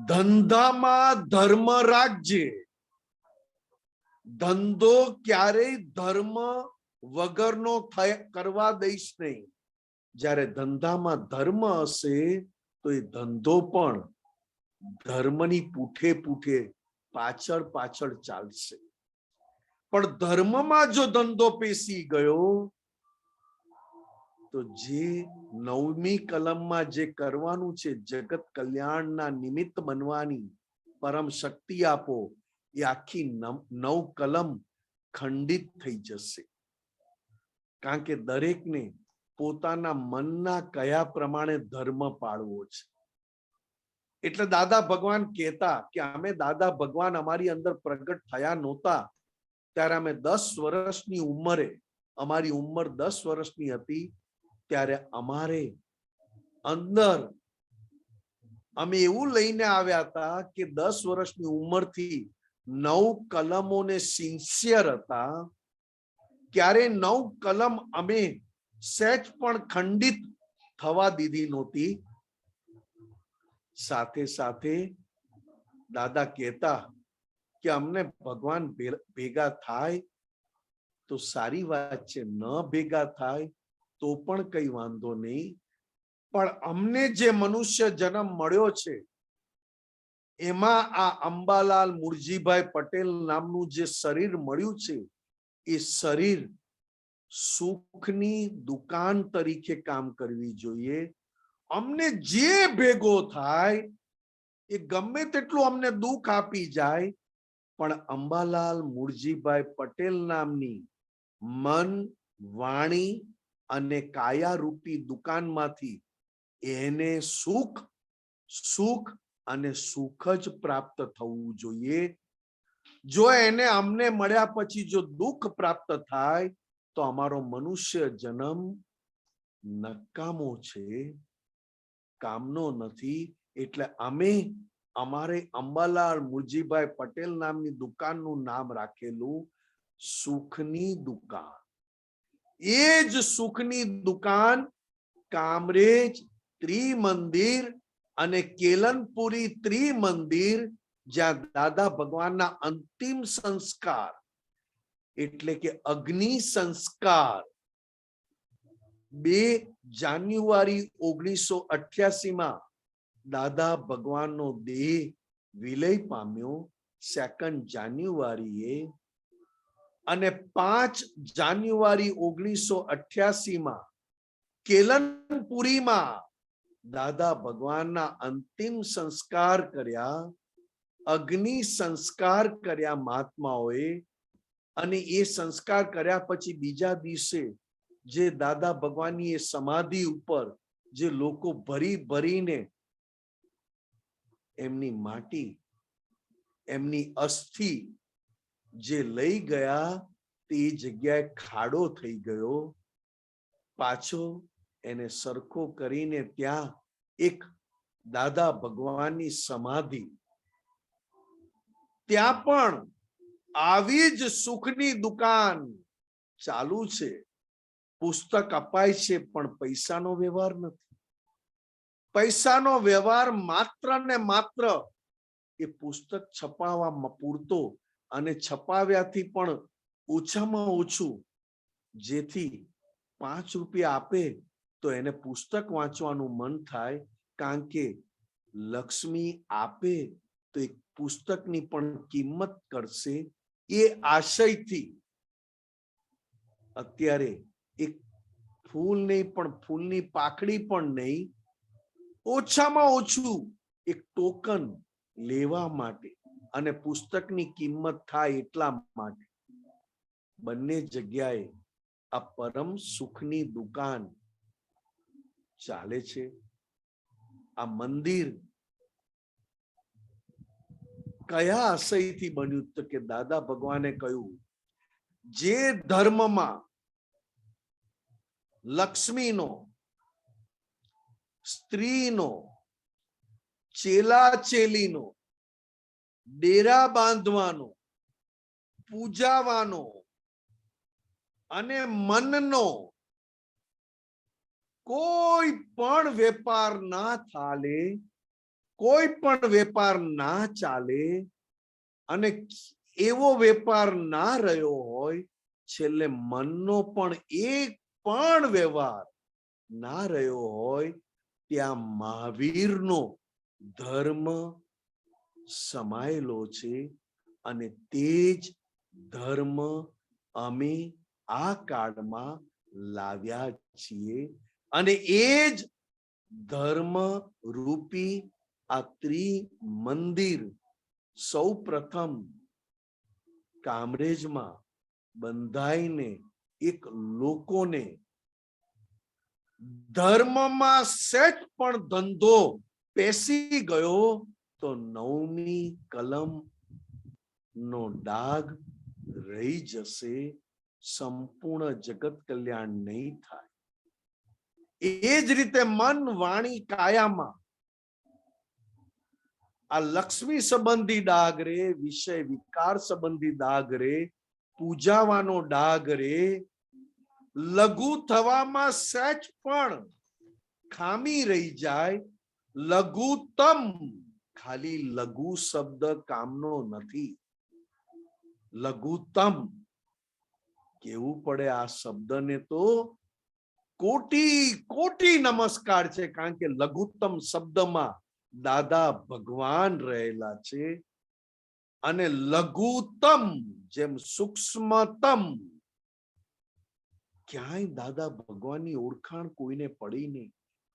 ધંધામાં ધર્મ રાખજે. ધંધો ક્યારેય ધર્મ વગરનો કરવા દઈશ નહીં. જ્યારે ધંધામાં ધર્મ હશે તો એ ધંધો પણ ધર્મની પૂઠે પૂઠે પાછળ પાછળ ચાલશે. પણ ધર્મમાં જો ધંધો પેસી ગયો તો જે 9મી કલમમાં જે કરવાનું છે, જગત કલ્યાણના નિમિત્ત બનવાની પરમ શક્તિ આપો, એ આખી 9 કલમ ખંડિત થઈ જશે. કારણ કે દરેકને પોતાના મનના કયા પ્રમાણે ધર્મ પાળવો છે. એટલે દાદા ભગવાન કહેતા કે અમે દાદા ભગવાન અમારી અંદર પ્રગટ થયા નહોતા ત્યારે અમે 10 વર્ષની ઉંમરે, અમારી ઉંમર 10 વર્ષની હતી ત્યારે અમારે અંદર અમે એવું લઈને આવ્યા હતા કે 10 વર્ષની ઉંમરથી 9 કલમોને સિન્સિયર હતા. ક્યારે 9 કલમ અમે સહેજ પણ ખંડિત થવા દીધી નહોતી. સાથે સાથે દાદા કહેતા કે અમને ભગવાન ભેગા થાય તો સારી વાત છે, ન ભેગા થાય તો પણ કઈ વાંધો નહીં, પણ અમને જે મનુષ્ય જન્મ મળ્યો છે એમાં આ અંબાલાલ મુરજીભાઈ પટેલ નામનું જે શરીર મળ્યું છે એ શરીર સુખની દુકાન તરીકે કામ કરવી જોઈએ. અમને જે ભેગો થાય એ ગમે તેટલું અમને દુઃખ આપી જાય, પણ અંબાલાલ મુરજીભાઈ પટેલ નામની મન, વાણી અને કાયા રૂપી દુકાનમાંથી એને સુખ, સુખ અને સુખ જ પ્રાપ્ત થવું જોઈએ. જો એને અમને મળ્યા પછી જો દુઃખ પ્રાપ્ત થાય તો અમારો મનુષ્ય જન્મ નકામો છે, કામનો નથી. એટલે અમે અમારે અંબાલાલ મુરજીભાઈ પટેલ નામની દુકાનનું નામ રાખેલું સુખની દુકાન. એ જ સુખની દુકાન કામરેજ ત્રિમંદિર અને કેલનપુરી ત્રિમંદિર, જ્યાં દાદા ભગવાનના અંતિમ સંસ્કાર એટલે કે અગ્નિ સંસ્કાર 2 જાન્યુઆરી 1988 દાદા ભગવાનનો દેહ વિલય પામ્યો 2 જાન્યુઆરીએ, અને 5 જાન્યુઆરી 1988 કેલનપુરીમાં દાદા ભગવાનના અંતિમ સંસ્કાર કર્યા, અગ્નિ સંસ્કાર કર્યા મહાત્માઓએ. અને એ સંસ્કાર કર્યા પછી બીજા દિવસે જે દાદા ભગવાનની એ સમાધિ ઉપર જે લોકો ભરી ભરીને એમની માટી, એમની અસ્થિ જે લઈ ગયા તે જગ્યાએ ખાડો થઈ ગયો. પાછો એને સરખો કરીને ત્યાં એક દાદા ભગવાનની સમાધિ, ત્યાં પણ આવી જ સુખની દુકાન ચાલુ છે. પુસ્તક અપાય છે પણ પૈસાનો વ્યવહાર નથી. પૈસાનો વ્યવહાર માત્ર ને માત્ર એ પુસ્તક છપાવવામાં પૂરતો, અને છપાવ્યાથી પણ ઓછામાં ઓછું, જેથી 5 રૂપિયા આપે તો એને પુસ્તક વાંચવાનું મન થાય. કારણ કે લક્ષ્મી આપે તો એક પુસ્તકની પણ કિંમત કરશે. એ આશયથી અત્યારે એક ફૂલ નહીં, પણ ફૂલની પાકડી પણ નહીં, ઓછામાં ઓછું એક ટોકન લેવા માટે અને પુસ્તકની કિંમત થાય એટલા માટે બંને જગ્યાએ આ પરમ સુખની દુકાન ચાલે છે. આ મંદિર કયા આશયથી બન્યું? તો કે દાદા ભગવાને કહ્યું, જે ધર્મમાં લક્ષ્મીનો, સ્ત્રીનો, ચેલા ચેલીનો, ડેરા બાંધવાનો, પૂજાવાનો અને મનનો કોઈ પણ વેપાર ના ચાલે, કોઈ પણ વેપાર ના ચાલે, અને એવો વેપાર ના રહ્યો હોય, છેલ્લે મનનો પણ એક પણ વ્યવહાર ના રહ્યો હોય, ત્યાં મહાવીરનો ધર્મ સમાયેલો છે. અને તે જ ધર્મ અમે આ કાળમાં લાવ્યા છીએ. અને એ જ ધર્મ રૂપી આ ત્રિમંદિર સૌ પ્રથમ કામરેજમાં બંધાઈને એક લોકોને ધર્મમાં સેટ પણ ધંધો પેસી ગયો તો 9મી કલમ નો ડાઘ રહી જશે, સંપૂર્ણ જગત કલ્યાણ નહીં થાય. એ જ રીતે મન, વાણી, કાયામાં આ લક્ષ્મી સંબંધી ડાઘ રે, વિષય વિકાર સંબંધી ડાઘ રે, પૂજાવાનો ડાઘ રે, લઘુ થવામાં સહેજ પણ ખામી રહી જાય. લઘુત્તમ, ખાલી લઘુ શબ્દ કામનો નથી. લઘુત્તમ કેવું પડે આ શબ્દને તો કોટી કોટી નમસ્કાર છે, કારણ કે લઘુત્તમ શબ્દમાં દાદા ભગવાન રહેલા છે અને લઘુત્તમ જેમ સૂક્ષ્મતમ, ક્યાંય દાદા ભગવાનની ઓળખાણ કોઈને પડી નહીં,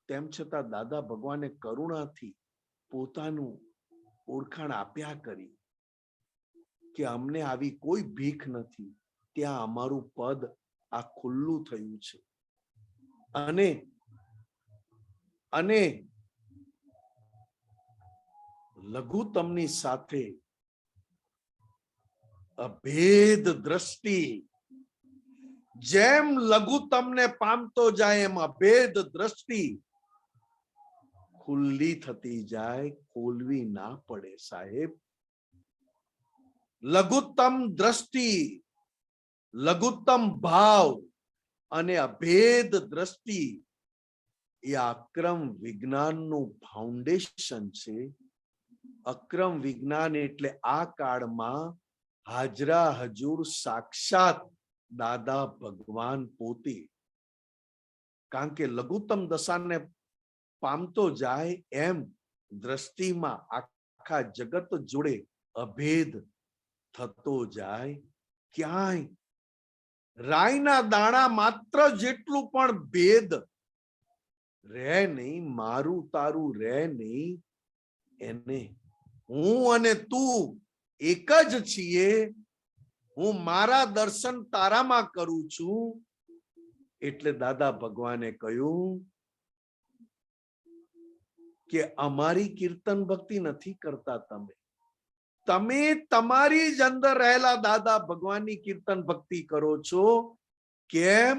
તેમ છતાં દાદા ભગવાને કરુણાથી પોતાનું ઓળખાણ આપ્યા કરી કે અમને આવી કોઈ ભીખ નથી, ત્યાં અમારું પદ આ ખુલ્લું થયું છે. અને લઘુત્તમની સાથે અભેદ દ્રષ્ટિ, જેમ લઘુત્તમને પામતો જાય એમ અભેદ દ્રષ્ટિ ખુલ્લી થતી જાય, ખોલવી ના પડે સાહેબ. લઘુત્તમ દ્રષ્ટિ, લઘુત્તમ ભાવ અને અભેદ દ્રષ્ટિ એ અક્રમ વિજ્ઞાનનું ફાઉન્ડેશન છે. અક્રમ વિજ્ઞાન એટલે આ કાળમાં હાજરા હજુર સાક્ષાત દાદા ભગવાન પોતે. કારણ કે લઘુત્તમ દશાને પામતો જાય એમ દ્રષ્ટિમાં આખા જગત જોડે અભેદ થતો જાય. ક્યાંય રાઈના દાણા માત્ર જેટલું પણ ભેદ રહે નહીં, મારું તારું રહે નહીં. એને હું અને તું એક જ છીએ, હું મારા દર્શન તારામાં કરું છું. એટલે દાદા ભગવાને કહ્યું કે અમારી કીર્તન ભક્તિ નથી કરતા તમે, તમે તમારી જ અંદર રહેલા દાદા ભગવાનની કીર્તન ભક્તિ કરો છો. કેમ?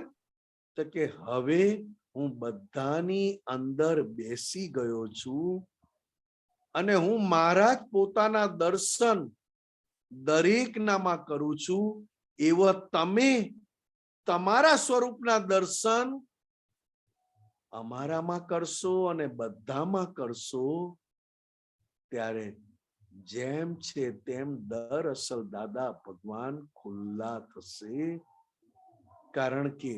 તો કે હવે હું બધાની અંદર બેસી ગયો છું અને હું મારા જ પોતાના દર્શન દરેકનામાં કરું છું. એવા તમે તમારા સ્વરૂપના દર્શન અમારામાં કરશો અને બધામાં કરશો, ત્યારે જેમ છે તેમ દરઅસલ દાદા ભગવાન ખુલ્લા થશે. કારણ કે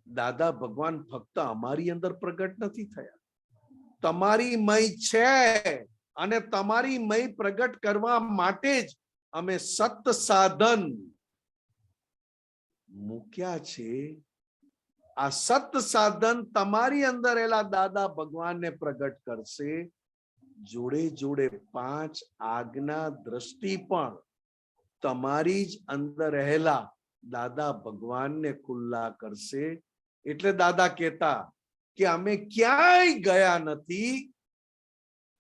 દાદા ભગવાન ફક્ત અમારી અંદર પ્રગટ નથી થયા, તમારી મય છે અને તમારી મય પ્રગટ કરવા માટે જ અમે સત સાધન મૂક્યા છે. આ સત સાધન તમારી અંદર રહેલા દાદા ભગવાનને પ્રગટ કરશે. જોડે જોડે 5 આજ્ઞા દ્રષ્ટિ પણ તમારી જ અંદર રહેલા દાદા ભગવાનને ખુલ્લા કરશે. એટલે દાદા કહેતા કે અમે ક્યાંય ગયા નથી.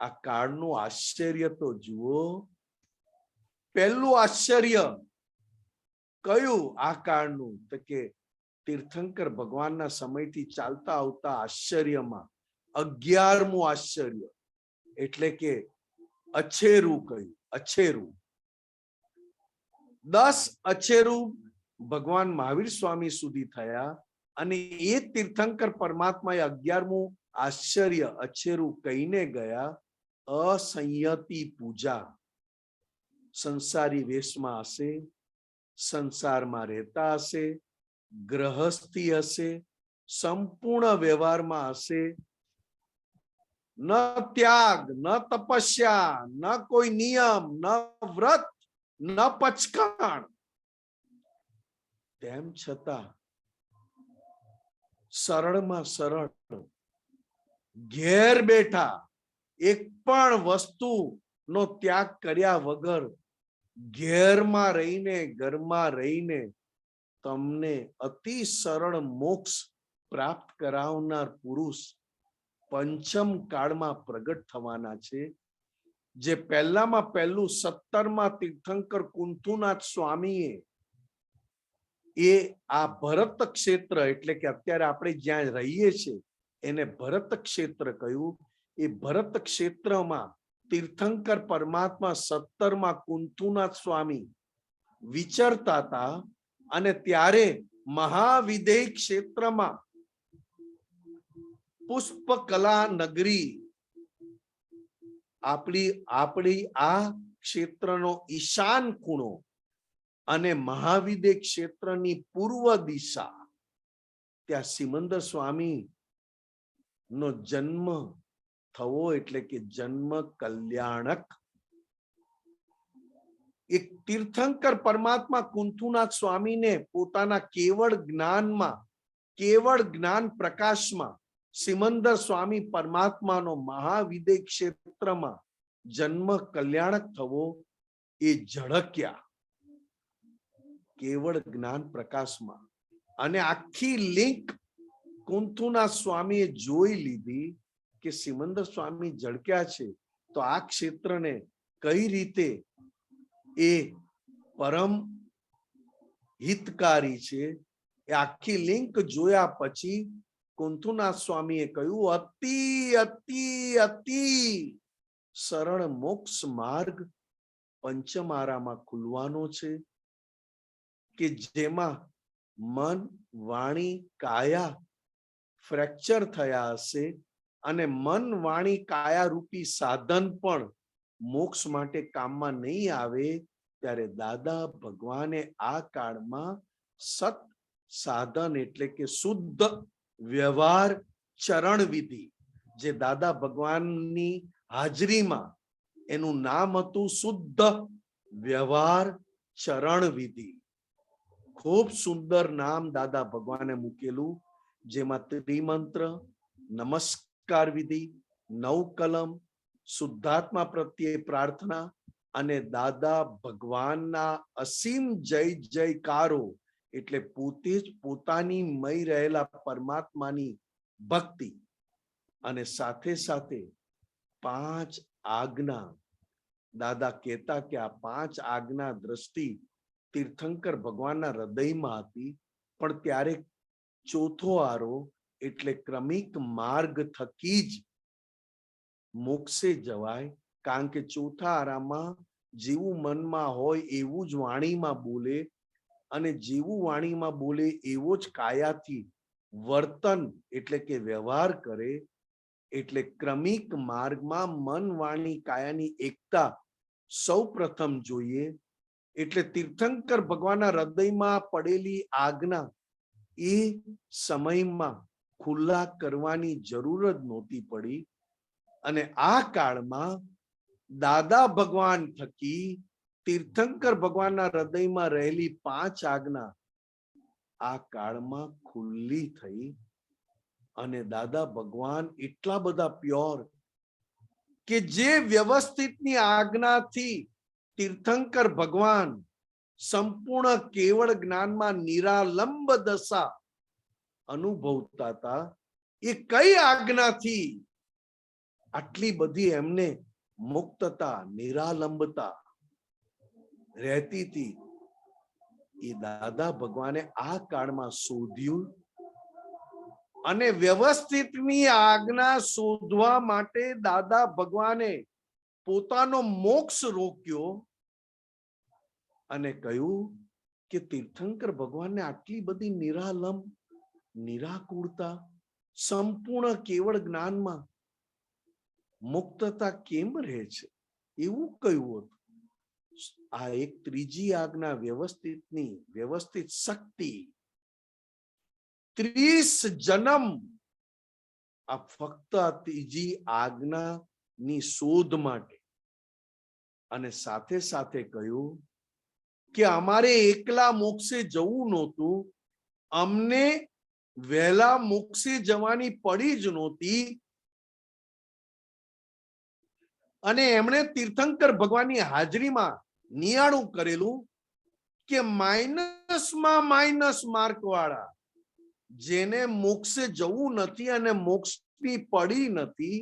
આ કાળનું આશ્ચર્ય તો જુઓ. પહેલું આશ્ચર્ય કયું આ કાળનું? તો કે તીર્થંકર ભગવાનના સમયથી ચાલતા આવતા આશ્ચર્યમાં 11મું આશ્ચર્ય એટલે કે અછેરું કહ્યું. અછેરું 10 અછેરું ભગવાન મહાવીર સ્વામી સુધી થયા અને એ તીર્થંકર પરમાત્માએ 11મું આશ્ચર્ય અછેરું કહીને ગયા. અસંયતિ પૂજા. સંસારી વેશમાં હશે, સંસારમાં રહેતા હશે, ગ્રહસ્થી હશે, સંપૂર્ણ વ્યવહારમાં હશે, ન ત્યાગ, ન તપસ્યા, ન કોઈ નિયમ, ન વ્રત, ન પચકાણ. તેમ છતાં સરળમાં સરળ ઘેર બેઠા એક પણ વસ્તુનો ત્યાગ કર્યા વગર ઘેરમાં રહીને, ઘરમાં રહીને તમને અતિ સરળ મોક્ષ પ્રાપ્ત કરાવનાર પુરુષ પંચમ કાળમાં પ્રગટ થવાના છે. જે પહેલામાં પહેલું 17માં તીર્થંકર કુંથુનાથ સ્વામીએ એ આ ભરત ક્ષેત્ર એટલે કે અત્યારે આપણે જ્યાં રહીએ છીએ એને ભરત ક્ષેત્ર કહ્યું. એ ભરત ક્ષેત્રમાં તીર્થંકર પરમાત્મા 17માં કુંથુનાથ સ્વામી વિચરતા હતા અને ત્યારે મહાવિદેય ક્ષેત્રમાં પુષ્પકલા નગરી આપણી આ ક્ષેત્રનો ઈશાન ખૂણો અને મહાવિદેય ક્ષેત્રની પૂર્વ દિશા, ત્યાં સિમંદર સ્વામી નો જન્મ થવો એટલે કે જન્મ કલ્યાણક. એક તીર્થંકર પરમાત્મા કુંથુનાથ સ્વામીને પોતાના કેવળ જ્ઞાનમાં, કેવળ જ્ઞાન પ્રકાશમાં સિમંદર સ્વામી પરમાત્માનો મહાવિદેહ ક્ષેત્રમાં જન્મ કલ્યાણક થવો એ ઝળક્યા કેવળ જ્ઞાન પ્રકાશમાં. અને આખી લિંક કુંથુનાથ સ્વામીએ જોઈ લીધી કે સિમંદર સ્વામી ઝળક્યા છે તો આ ક્ષેત્રને કઈ રીતે એ પરમ હિતકારી છે. એ આખી લિંક જોયા પછી કુંથુનાથ સ્વામીએ કહ્યું, અતિ અતિ અતિ સરળ મોક્ષ માર્ગ પંચમારામાં ખુલવાનો છે કે જેમાં મન, વાણી, કાયા ફ્રેક્ચર થયા હશે અને મન, વાણી, કાયા રૂપી સાધન પણ મોક્ષ માટે કામમાં નહીં આવે. ત્યારે દાદા ભગવાને આ કાળમાં સત સાધન એટલે કે શુદ્ધ વ્યવહાર ચરણ વિધિ, જે દાદા ભગવાનની હાજરીમાં એનું નામ હતું શુદ્ધ વ્યવહાર ચરણ વિધિ. ખૂબ સુંદર નામ દાદા ભગવાને મૂકેલું, જેમાં ત્રિમંત્ર, નમસ્કાર વિધિ, નવ કલમ, શુદ્ધાત્મા પ્રત્યે પ્રાર્થના અને દાદા ભગવાનના અસીમ જય જયકારો એટલે પોતે જ પોતાની મય રહેલા પરમાત્માની ભક્તિ અને સાથે સાથે 5 આજ્ઞા. દાદા કહેતા કે આ 5 આજ્ઞા દ્રષ્ટિ તીર્થંકર ભગવાનના હૃદયમાં હતી, પણ ત્યારે ચોથો આરો એટલે ક્રમિક માર્ગ થકી જ મોક્ષે જવાય. કારણ કે ચોથા આરામાં જેવું મનમાં હોય એવું જ વાણીમાં બોલે અને જેવું વાણીમાં બોલે એવો જ કાયાથી વર્તન એટલે કે વ્યવહાર કરે. એટલે ક્રમિક માર્ગમાં મન, વાણી, કાયાની એકતા સૌ પ્રથમ જોઈએ. એટલે તીર્થંકર ભગવાનના હૃદયમાં પડેલી આજ્ઞા એ સમયમાં ખુલ્લા કરવાની જરૂર જ નહોતી પડી. અને આ કાળમાં દાદા ભગવાન થકી તીર્થંકર ભગવાનના હૃદયમાં રહેલી 5 આજ્ઞા આ કાળમાં ખુલ્લી થઈ. અને દાદા ભગવાન એટલા બધા પ્યોર કે જે વ્યવસ્થિતની આજ્ઞાથી તીર્થંકર ભગવાન સંપૂર્ણ કેવળ જ્ઞાનમાં નિરાલંબ દશા અનુભવતા હતા, એ કઈ આજ્ઞાથી આટલી બધી એમને મુક્તતા, નિરાલંબતા રહેતી હતી, એ દાદા ભગવાને આ કાળમાં શોધ્યું. અને વ્યવસ્થિતની આજ્ઞા શોધવા માટે દાદા ભગવાને પોતાનો મોક્ષ રોક્યો અને કહ્યું કે તીર્થંકર ભગવાનને આટલી બધી નિરાલંબ, નિરાકુરતા, સંપૂર્ણ કેવળ જ્ઞાનમાં મુક્તતા કેમ રહે છે? એવું કહ્યું હતું. આ એક ત્રીજી આજ્ઞા વ્યવસ્થિતની, વ્યવસ્થિત શક્તિ 30 જન્મ આ ફક્ત આ ત્રીજી આજ્ઞાની શોધ માટે. અને સાથે સાથે કહ્યું કે અમારે એકલા મોક્ષે જવું નહોતું, અમને વહેલા મોક્ષે જવાની પડી જ નહોતી. અને એમણે તીર્થંકર ભગવાનની હાજરીમાં નિયાણું કરેલું કે માઇનસમાં માઇનસ માર્ક વાળા, જેને મોક્ષે જવું નથી અને મોક્ષની પડી નથી,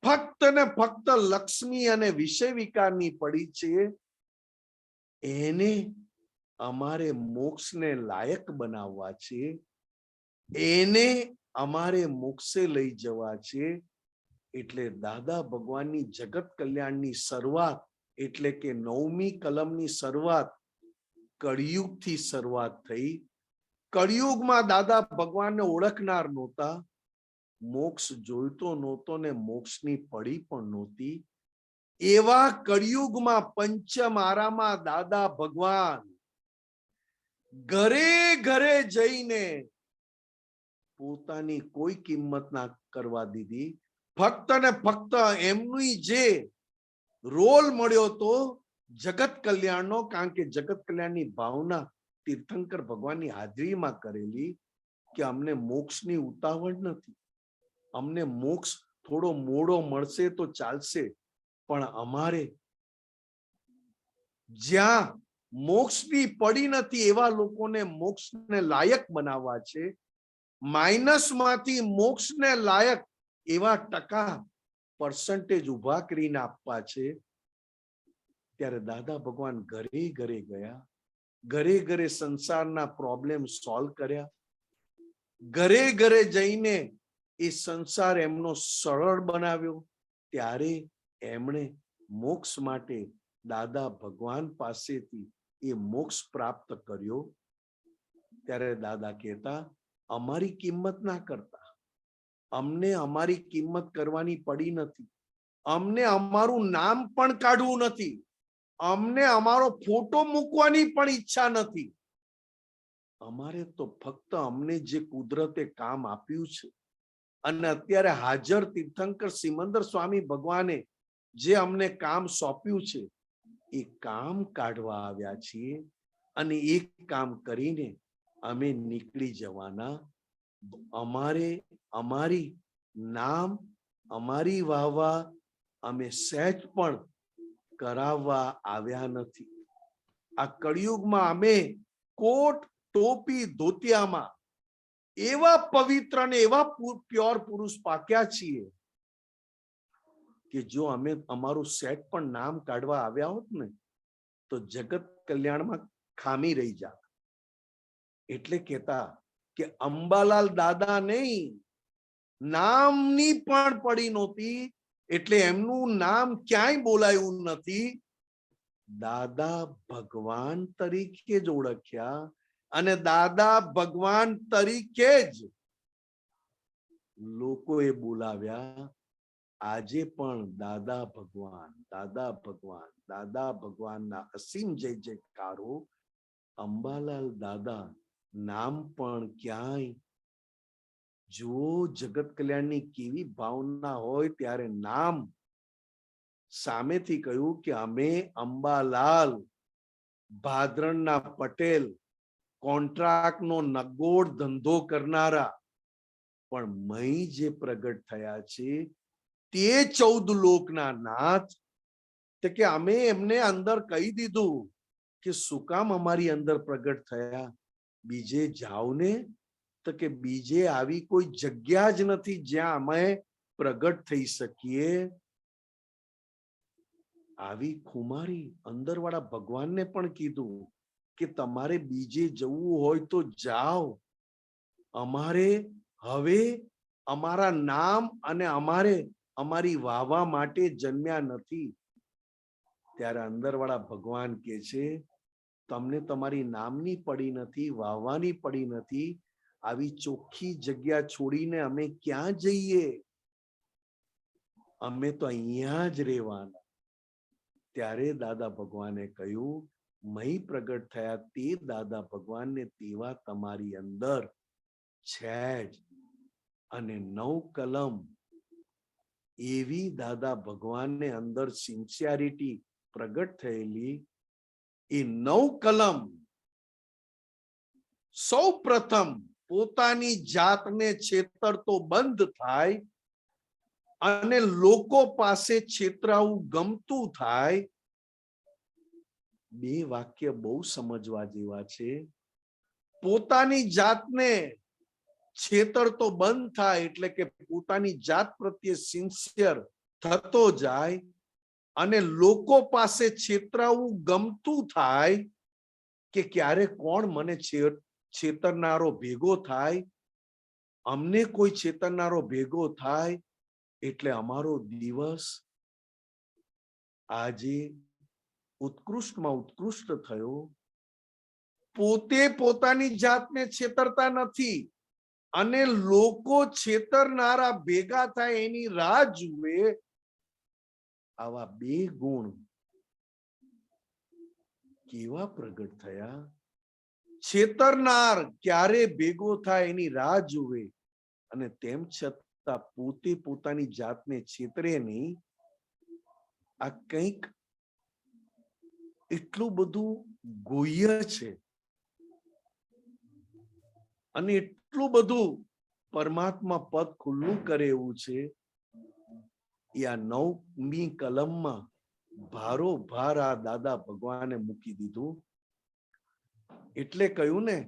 ફક્ત ને ફક્ત લક્ષ્મી અને વિષય વિકારની પડી છે, એને અમારે મોક્ષને લાયક બનાવવા છે, એને અમારે મોક્ષે લઈ જવા છે. એટલે દાદા ભગવાનની જગત કલ્યાણની શરૂઆત એટલે કે 9મી કલમની શરૂઆત કળિયુગથી શરૂઆત થઈ. કળિયુગમાં દાદા ભગવાનને ઓળખનાર નહોતા, મોક્ષ જોઈતો નહોતો ને મોક્ષની પડી પણ નહોતી. એવા કળિયુગમાં પંચમારામાં દાદા ભગવાન ઘરે ઘરે જઈને પોતાની કોઈ કિંમત ના કરવા દીધી. ફક્ત ને ફક્ત એમની જે રોલ મળ્યો તો જગત કલ્યાણનો, કારણ કે જગત કલ્યાણની ભાવના તીર્થંકર ભગવાનની હાજરીમાં કરેલી કે અમને મોક્ષની ઉતાવળ નથી, અમને મોક્ષ થોડો મોડો મળશે તો ચાલશે, પણ અમારે જ્યાં મોક્ષની પડી નથી એવા લોકોને મોક્ષને લાયક બનાવવા છે, માઇનસમાંથી મોક્ષને લાયક એવા ટકા પર્સન્ટેજ ઉભા કરીને આપવા છે. ત્યારે દાદા ભગવાન ઘરે ઘરે ગયા, ઘરે ઘરે સંસારના પ્રોબ્લેમ સોલ્વ કર્યા, ઘરે ઘરે જઈને એ સંસાર એમનો સરળ બનાવ્યો. ત્યારે એમણે મોક્ષ માટે દાદા ભગવાન પાસેથી એ મોક્ષ પ્રાપ્ત કર્યો. ત્યારે દાદા કહેતા, અમારી કિંમત ના કરતા, અમને અમારી કિંમત કરવાની પડી નથી, અમને અમારું નામ પણ કાઢવું નથી, અમને અમારો ફોટો મૂકવાની પણ ઈચ્છા નથી. અમારે તો ફક્ત અમને જે કુદરતે કામ આપ્યું છે અને અત્યારે હાજર તીર્થંકર સિમંદર સ્વામી ભગવાને જે અમને કામ સોંપ્યું છે એ કામ કાઢવા આવ્યા છીએ અને એ કામ કરીને અમે નીકળી જવાના. અમારે અમારી નામ, અમારી વાહવા અમે સહેજ પણ કરાવવા આવ્યા નથી. આ કળિયુગમાં અમે કોટ ટોપી ધોતિયામાં એવા પવિત્ર અને એવા પ્યોર પુરુષ પાક્યા છીએ કે જો અમે અમારું સેટ પણ નામ કાઢવા આવ્યા હોત ને તો જગત કલ્યાણમાં ખામી રહી જાત. એટલે કહેતા કે અંબાલાલ દાદા નહીં, નામની પણ પડી નહોતી, એટલે એમનું નામ ક્યાંય બોલાયું નથી. દાદા ભગવાન તરીકે જ ઓળખ્યા અને દાદા ભગવાન તરીકે જ લોકોએ બોલાવ્યા. આજે પણ દાદા ભગવાન, દાદા ભગવાન, દાદા ભગવાનના અસીમ જય જયકારો. અંબાલાલ દાદા નામ પણ ક્યાંય, જો જગત કલ્યાણની કેવી ભાવના હોય ત્યારે નામ સામેથી કહ્યું કે અમે અંબાલાલ, ભાદરણના પટેલ, કોન્ટ્રાક્ટનો નગોડ ધંધો કરનારા, પણ મહી જે પ્રગટ થયા છે તે 14 લોકના નાથ. કે અમે એમને અંદર કહી દીધું કે શું કામ અમારી અંદર પ્રગટ થયા, બીજે જાઓ ને. તો કે બીજે આવી કોઈ જગ્યા જ નથી જ્યાં અમે પ્રગટ થઈ શકીએ. આવી ખુમારી અંદરવાળા ભગવાનને પણ કીધું કે તમારે બીજે જવું હોય તો જાઓ, અમારે હવે અમારા નામ અને અમારે અમારી વાહવા માટે જન્મ્યા નથી. ત્યારે અંદરવાળા ભગવાન કહે છે, તમને તમારી નામની પડી નથી, વાહવાની પડી નથી, આવી ચોખ્ખી જગ્યા છોડીને અમે ક્યાં જઈએ, અમે તો અહીંયા જ રહેવાના. ત્યારે દાદા ભગવાને કહ્યું, મહી પ્રગટ થયા તે દાદા ભગવાનને તેવા તમારી અંદર છે જ. અને 9 કલમ એવી દાદા ભગવાનને અંદર સિન્સિયરિટી પ્રગટ થયેલી. એ 9 કલમ સૌ પ્રથમ પોતાની જાતને છેતરતો બંધ થાય અને લોકો પાસે છેતરાવું ગમતું થાય. 2 વાક્ય બહુ સમજવા જેવા છે. પોતાની જાતને છેતરતો બંધ થાય એટલે કે પોતાની જાત પ્રત્યે સિન્સિયર થતો જાય અને લોકો પાસે છેતરાવું ગમતું થાય કે ક્યારે કોણ મને છેતરનારો ભેગો થાય, અમને કોઈ છેતરનારો ભેગો થાય એટલે અમારો દિવસ આજે ઉત્કૃષ્ટમાં ઉત્કૃષ્ટ થયો. પોતે પોતાની જાતને છેતરતા નથી અને લોકો છેતરનારા ભેગા થાય એની રાહ જુએ. આવા 2 ગુણ કેવા પ્રગટ થયા. છેતરનાર ક્યારે ભેગો થાય એની રાહ જુએ અને તેમ છતાં પોતે પોતાની જાતને છેતરે નહીં. આ કંઈક એટલું બધું ગુહ્ય છે અને એટલું બધું પરમાત્મા પદ ખુલ્લું કરે એવું છે. એ આ 9મી કલમમાં ભારો ભાર આ દાદા ભગવાને મૂકી દીધું. એટલે કહ્યું ને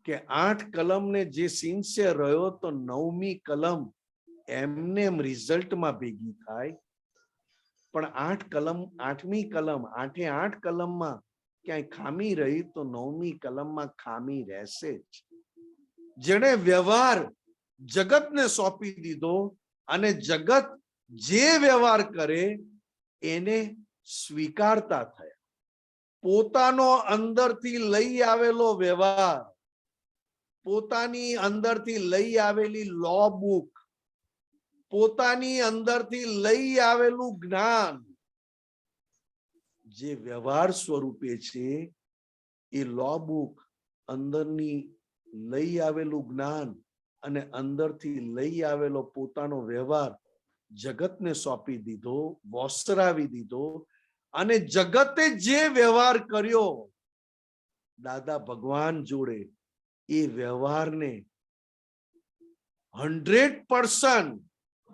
કે 8 કલમને જે સિન્સિયર રહ્યો તો 9મી કલમ એમને એમ રિઝલ્ટમાં ભેગી થાય. પણ 8મી કલમ 8 કલમમાં ક્યાંય ખામી રહી તો 9મી કલમમાં ખામી રહેશે જ. જેણે વ્યવહાર જગતને સોંપી દીધો અને જગત જે વ્યવહાર કરે એને સ્વીકારતા થયા. પોતાનો અંદરથી લઈ આવેલો વ્યવહાર, પોતાની અંદરથી લઈ આવેલી લો બુક, પોતાની અંદરથી લઈ આવેલું જ્ઞાન જે વ્યવહાર સ્વરૂપે છે, એ લો બુક, અંદરની લઈ આવેલું જ્ઞાન અને અંદરથી લઈ આવેલો પોતાનો વ્યવહાર જગતને સોંપી દીધો, વોસરાવી દીધો. અને જગતે જે વ્યવહાર કર્યો દાદા ભગવાન જોડે, એ વ્યવહારને 100%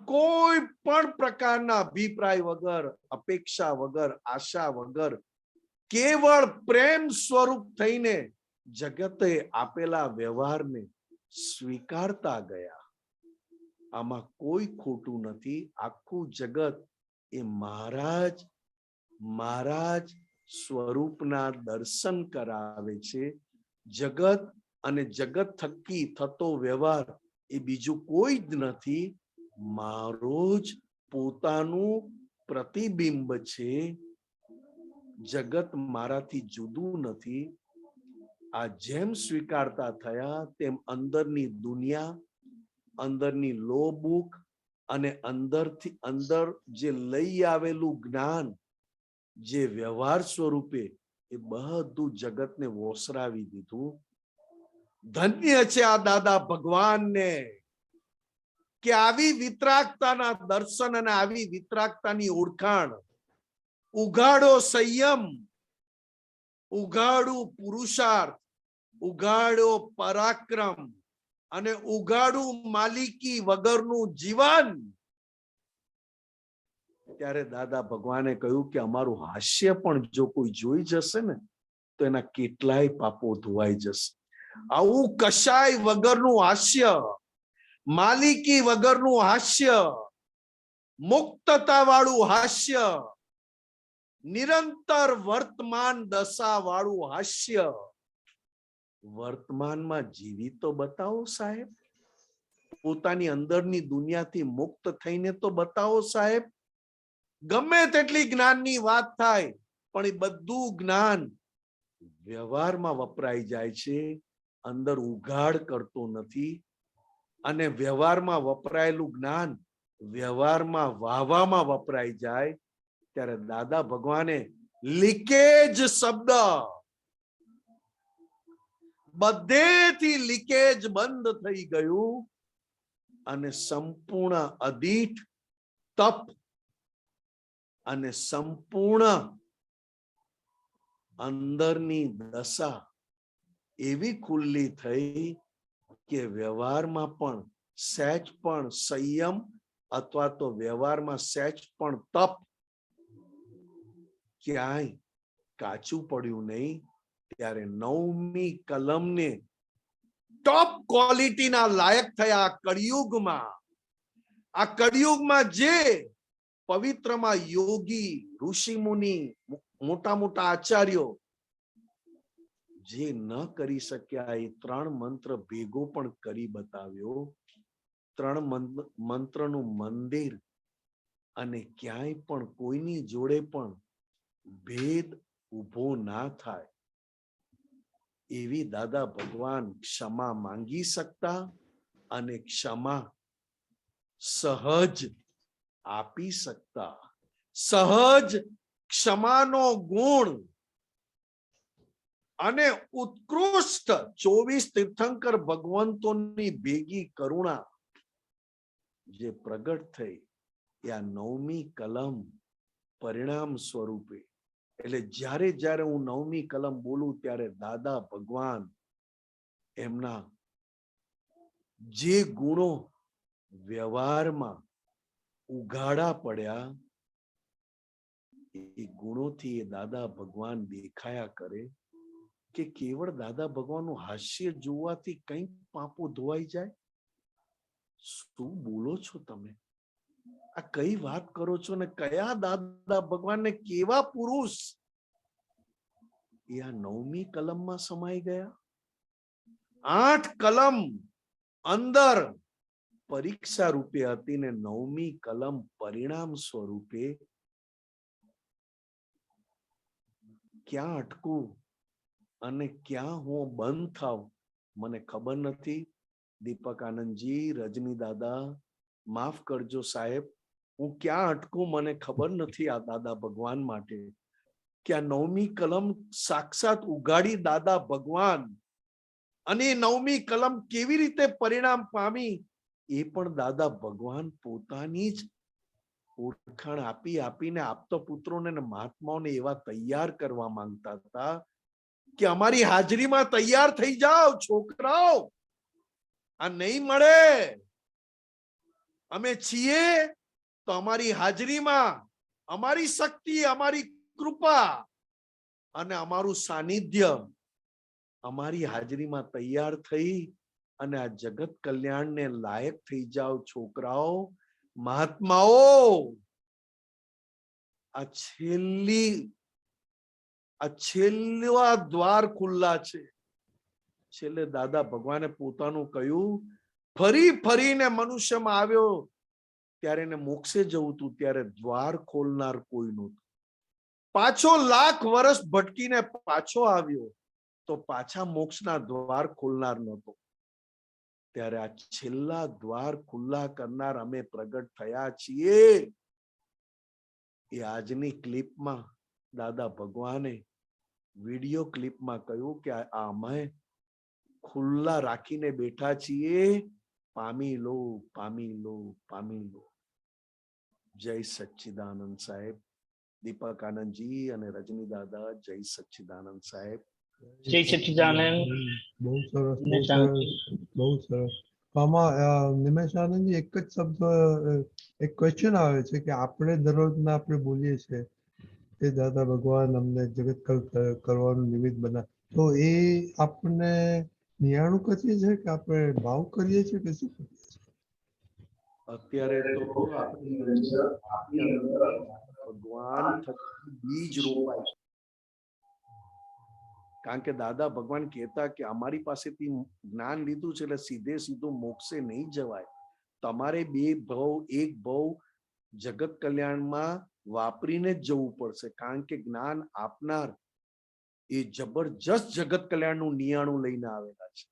કોઈ પણ પ્રકારના અભિપ્રાય વગર, અપેક્ષા વગર, આશા વગર, કેવળ પ્રેમ સ્વરૂપ થઈને જગતે આપેલા વ્યવહારને સ્વીકારતા ગયા. આમાં કોઈ ખોટું નથી. આખું જગત એ મહારાજ સ્વરૂપના દર્શન કરાવે છે. જગત અને જગત થકી થતો વ્યવહાર એ બીજું કોઈ જ નથી, મારો જ પોતાનું પ્રતિબિંબ છે. જગત મારાથી જુદું નથી. આ જેમ સ્વીકારતા થયા તેમ અંદરની દુનિયા, અંદરની લો બુક અને અંદરથી અંદર જે લઈ આવેલું જ્ઞાન, જે વ્યવહાર સ્વરૂપે, એ બધું જગતને વોસરાવી દીધું. ધન્ય છે આ દાદા ભગવાનને કે આવી વિતરાગતાના દર્શન અને આવી વિતરાગતાની ઓળખાણ, ઉઘાડો સંયમ, ઉઘાડું પુરુષાર્થ, ઉઘાડો પરાક્રમ અને ઉઘાડું માલિકી વગરનું જીવન. ત્યારે દાદા ભગવાને કહ્યું કે અમારું હાસ્ય પણ જો કોઈ જોઈ જશે ને તો એના કેટલાય પાપો ધોવાઈ જશે. આવું કશાય વગરનું હાસ્ય, માલિકી વગરનું હાસ્ય, મુક્તતા વાળું હાસ્ય, નિરંતર વર્તમાન દશા વાળું હાસ્ય, વર્તમાનમાં જીવી તો બતાવો સાહેબ. પોતાની અંદરની દુનિયાથી મુક્ત થઈને તો બતાવો સાહેબ. ગમે તેટલી જ્ઞાનની વાત થાય પણ એ બધું જ્ઞાન વ્યવહારમાં વપરાઈ જાય છે, અંદર ઉઘાડ કરતો નથી. અને વ્યવહારમાં વપરાયેલું જ્ઞાન વ્યવહારમાં વાહવામાં વપરાઈ જાય ત્યારે દાદા ભગવાને લીકેજ શબ્દ, બધેથી લીકેજ બંધ થઈ ગયું અને સંપૂર્ણ અદીઠ તપ અને સંપૂર્ણ અંદરની દશા એવી ખુલ્લી થઈ કે વ્યવહારમાં પણ સહેજ પણ સંયમ અથવા તો વ્યવહારમાં સહેજ પણ તપ ક્યાંય કાચું પડ્યું નહીં. ત્યારે 9મી કલમને ટોપ ક્વોલિટીના લાયક થયા કળિયુગમાં. આ કળિયુગમાં જે પવિત્રમાં યોગી, ઋષિ મુનિ, મોટા મોટા આચાર્યો જે ન કરી શક્યા એ 3 મંત્ર ભેગો પણ કરી બતાવ્યો. 3 મંત્રનું મંદિર અને ક્યાંય પણ કોઈની જોડે પણ ભેદ ઉભો ના થાય એવી દાદા ભગવાન ક્ષમા માંગી શકતા અને ક્ષમા સહજ આપી શકતા. સહજ ક્ષમાનો ગુણ અને ઉત્કૃષ્ટ 24 તીર્થંકર ભગવંતોની ભેગી કરુણા જે પ્રગટ થઈ એ આ 9મી કલમ પરિણામ સ્વરૂપે. એટલે જ્યારે જ્યારે હું 9મી કલમ બોલું ત્યારે દાદા ભગવાન એમના જે ગુણો વ્યવહારમાં ઉઘાડા પડ્યા એ ગુણોથી એ દાદા ભગવાન દેખાયા કરે કે કેવળ દાદા ભગવાનનું હાસ્ય જોવાથી કંઈક પાપો ધોવાઈ જાય. શું બોલો છો તમે? આ કઈ વાત કરો છો ને કયા દાદા ભગવાન ને કેવા પુરુષ એ આ 9મી કલમમાં સમાઈ ગયા. 8 કલમ અંદર પરીક્ષા રૂપે હતી ને 9મી કલમ પરિણામ સ્વરૂપે. ક્યાં અટકું અને ક્યાં હું બંધ થાવ મને ખબર નથી. દીપક આનંદજી, રજની દાદા, માફ કરજો સાહેબ, હું ક્યાં અટકું મને ખબર નથી આ દાદા ભગવાન માટે. કે આ 9મી કલમ સાક્ષાત ઉગાડી દાદા ભગવાન, અને 9મી કલમ કેવી રીતે પરિણામ પામી એ પણ દાદા ભગવાન પોતાની જ ઓળખાણ આપી આપીને આપતા પુત્રોને અને મહાત્માઓને એવા તૈયાર કરવા માંગતા હતા કે અમારી હાજરીમાં તૈયાર થઈ જાઓ છોકરાઓ, આ નહીં મળે. અમે છીએ તો અમારી હાજરીમાં અમારી શક્તિ, અમારી કૃપા અને અમારું સાનિધ્ય અમારી હાજરીમાં તૈયાર થઈ અને આ જગત કલ્યાણને લાયક થઈ જાઓ છોકરાઓ, મહાત્માઓ. આ છેલ્લા દ્વાર ખુલ્લા છે. છેલ્લે દાદા ભગવાને પોતાનું કહ્યું, ફરી ફરીને મનુષ્યમાં આવ્યો ત્યારે એને મોક્ષે જવું હતું, ત્યારે દ્વાર ખોલનાર કોઈ નહોતું. પાછો 1,00,000 વર્ષ ભટકીને પાછો આવ્યો તો પાછા મોક્ષના દ્વાર ખોલનાર નહોતો. ત્યારે આ છેલ્લા દ્વાર ખુલ્લા કરનાર અમે પ્રગટ થયા છીએ. એ આજની ક્લિપમાં દાદા ભગવાને વિડિયો ક્લિપમાં કહ્યું કે આ અમે ખુલ્લા રાખીને બેઠા છીએ, પામી લો, પામી લો, પામી લો. જય સચ્ચિદાનંદ સાહેબ. દીપક આનંદજી અને રજની દાદા, જય સચ્ચિદાનંદ સાહેબ. જય સચ્ચિદાનંદ. બહુ સરસ, બહુ સરસ, બહુ સરસ. આમાં નિમેશ આનંદજી એક જ શબ્દ, એક ક્વેશ્ચન આવે છે કે આપણે દરરોજના આપણે બોલીએ છીએ કે દાદા ભગવાન અમને જગત કરવાનું નિમિત્ત બના, તો એ આપણે નિયાણું કરીએ છીએ કે આપણે ભાવ કરીએ છીએ કે શું કરીએ છીએ? અત્યારે તો ભગવાન બીજ રોપાય. કારણ કે દાદા ભગવાન કહેતા કે અમારી પાસેથી જ્ઞાન લીધું છે એટલે સીધે સીધું મોક્ષે નહીં જવાય. તમારે 2 ભવ 1 ભવ જગત કલ્યાણમાં વાપરીને જ જવું પડશે. કારણ કે જ્ઞાન આપનાર એ જબરજસ્ત જગત કલ્યાણનું નિયાણું લઈને આવેલા છે.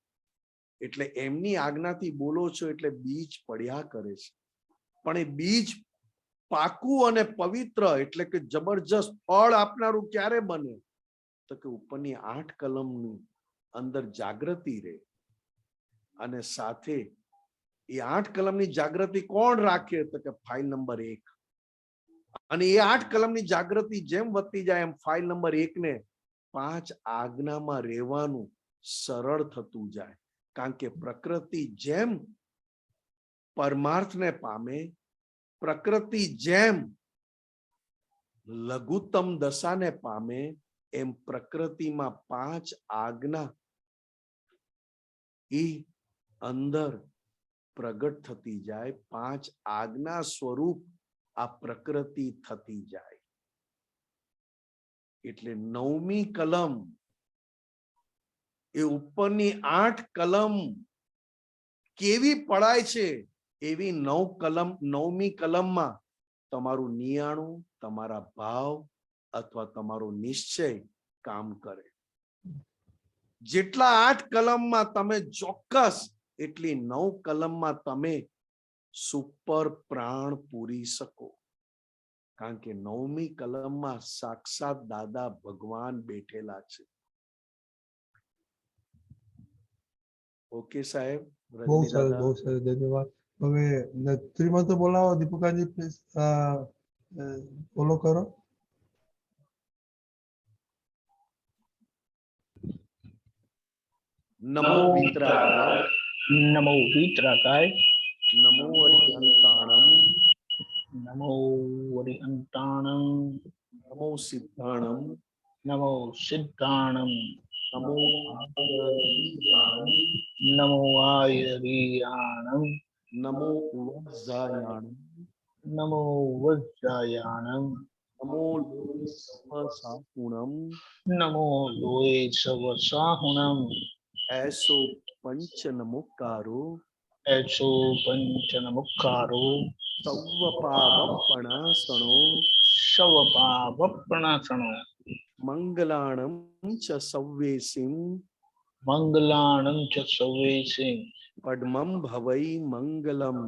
એટલે એમની આજ્ઞાથી બોલો છો એટલે બીજ પડ્યા કરે છે. પણ એ બીજ પાકું અને પવિત્ર એટલે કે જબરજસ્ત ફળ આપનારું ક્યારે બને? તો કે ઉપરની 8 કલમની અંદર જાગૃતિ રહે. અને સાથે એ 8 કલમની જાગૃતિ કોણ રાખે? તો કે ફાઇલ નંબર 1. અને એ 8 કલમની જાગૃતિ જેમ વધતી જાય એમ ફાઇલ નંબર 1 ને 5 આજ્ઞામાં રહેવાનું સરળ થતું જાય. કારણ કે પ્રકૃતિ જેમ પરમાર્થને પામે, પ્રકૃતિ જેમ લઘુત્તમ દશાને પામે, એમ પ્રકૃતિમાં 5 આજ્ઞા એ અંદર પ્રગટ થતી જાય. 5 આજ્ઞા સ્વરૂપ આ પ્રકૃતિ થતી જાય. એટલે 9મી કલમ એ ઉપરની 8 કલમ કેવી પડાય છે એવી 9મી કલમમાં તમારું નિયાણું, તમારા ભાવ અથવા તમારો નિશ્ચય કામ કરે. જેટલા 8 કલમમાં તમે ચોક્કસ એટલી 9 કલમમાં તમે સુપર પ્રાણ પૂરી શકો. કારણ કે 9મી કલમમાં સાક્ષાત દાદા ભગવાન બેઠેલા છે. ઓકે સાહેબ. બહુ રજની સરસ, દાદા. બહુ સરસ, ધન્યવાદ. હવે ત્રિમંત્ર બોલાવો, દીપકાજી પ્લીઝ ફોલો કરો. નમો વિતરાગાય નમો વિતરાગાય નમો અરિહંતાણમ નમો વરિહંતાણં નમો સિદ્ધાણમ નમો સિદ્ધાણં નમો આયર્યાણમ નમો આયર્યાણં નમો વજ્જાયાણમ નમો વજ્જાયાણં નમો સહસાહુણમ નમો લોય સવસાહુણં એસો પંચ નમોકારો એસો પંચનમુખારો સૌ પાવપણાસણો શવપાવપ્રણાસણો મંગલાણમ ચ સવ્યેસિમ મંગલાણં ચ સવેસિં પડમમ ભવૈ મંગલમ.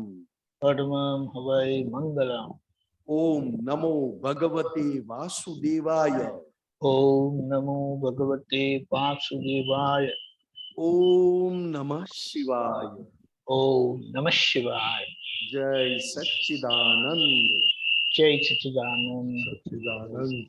પડમં હવૈ મંગલમ. ઓમ નમો ભગવતે વાસુદેવાય. ઓમ નમો ભગવતે વાસુદેવાય. ઓમ નમઃ શિવાય. ઓમ નમઃ શિવાય. જય સચ્ચિદાનંદ. જય સચ્ચિદાનંદ. સચ્ચિદાનંદ.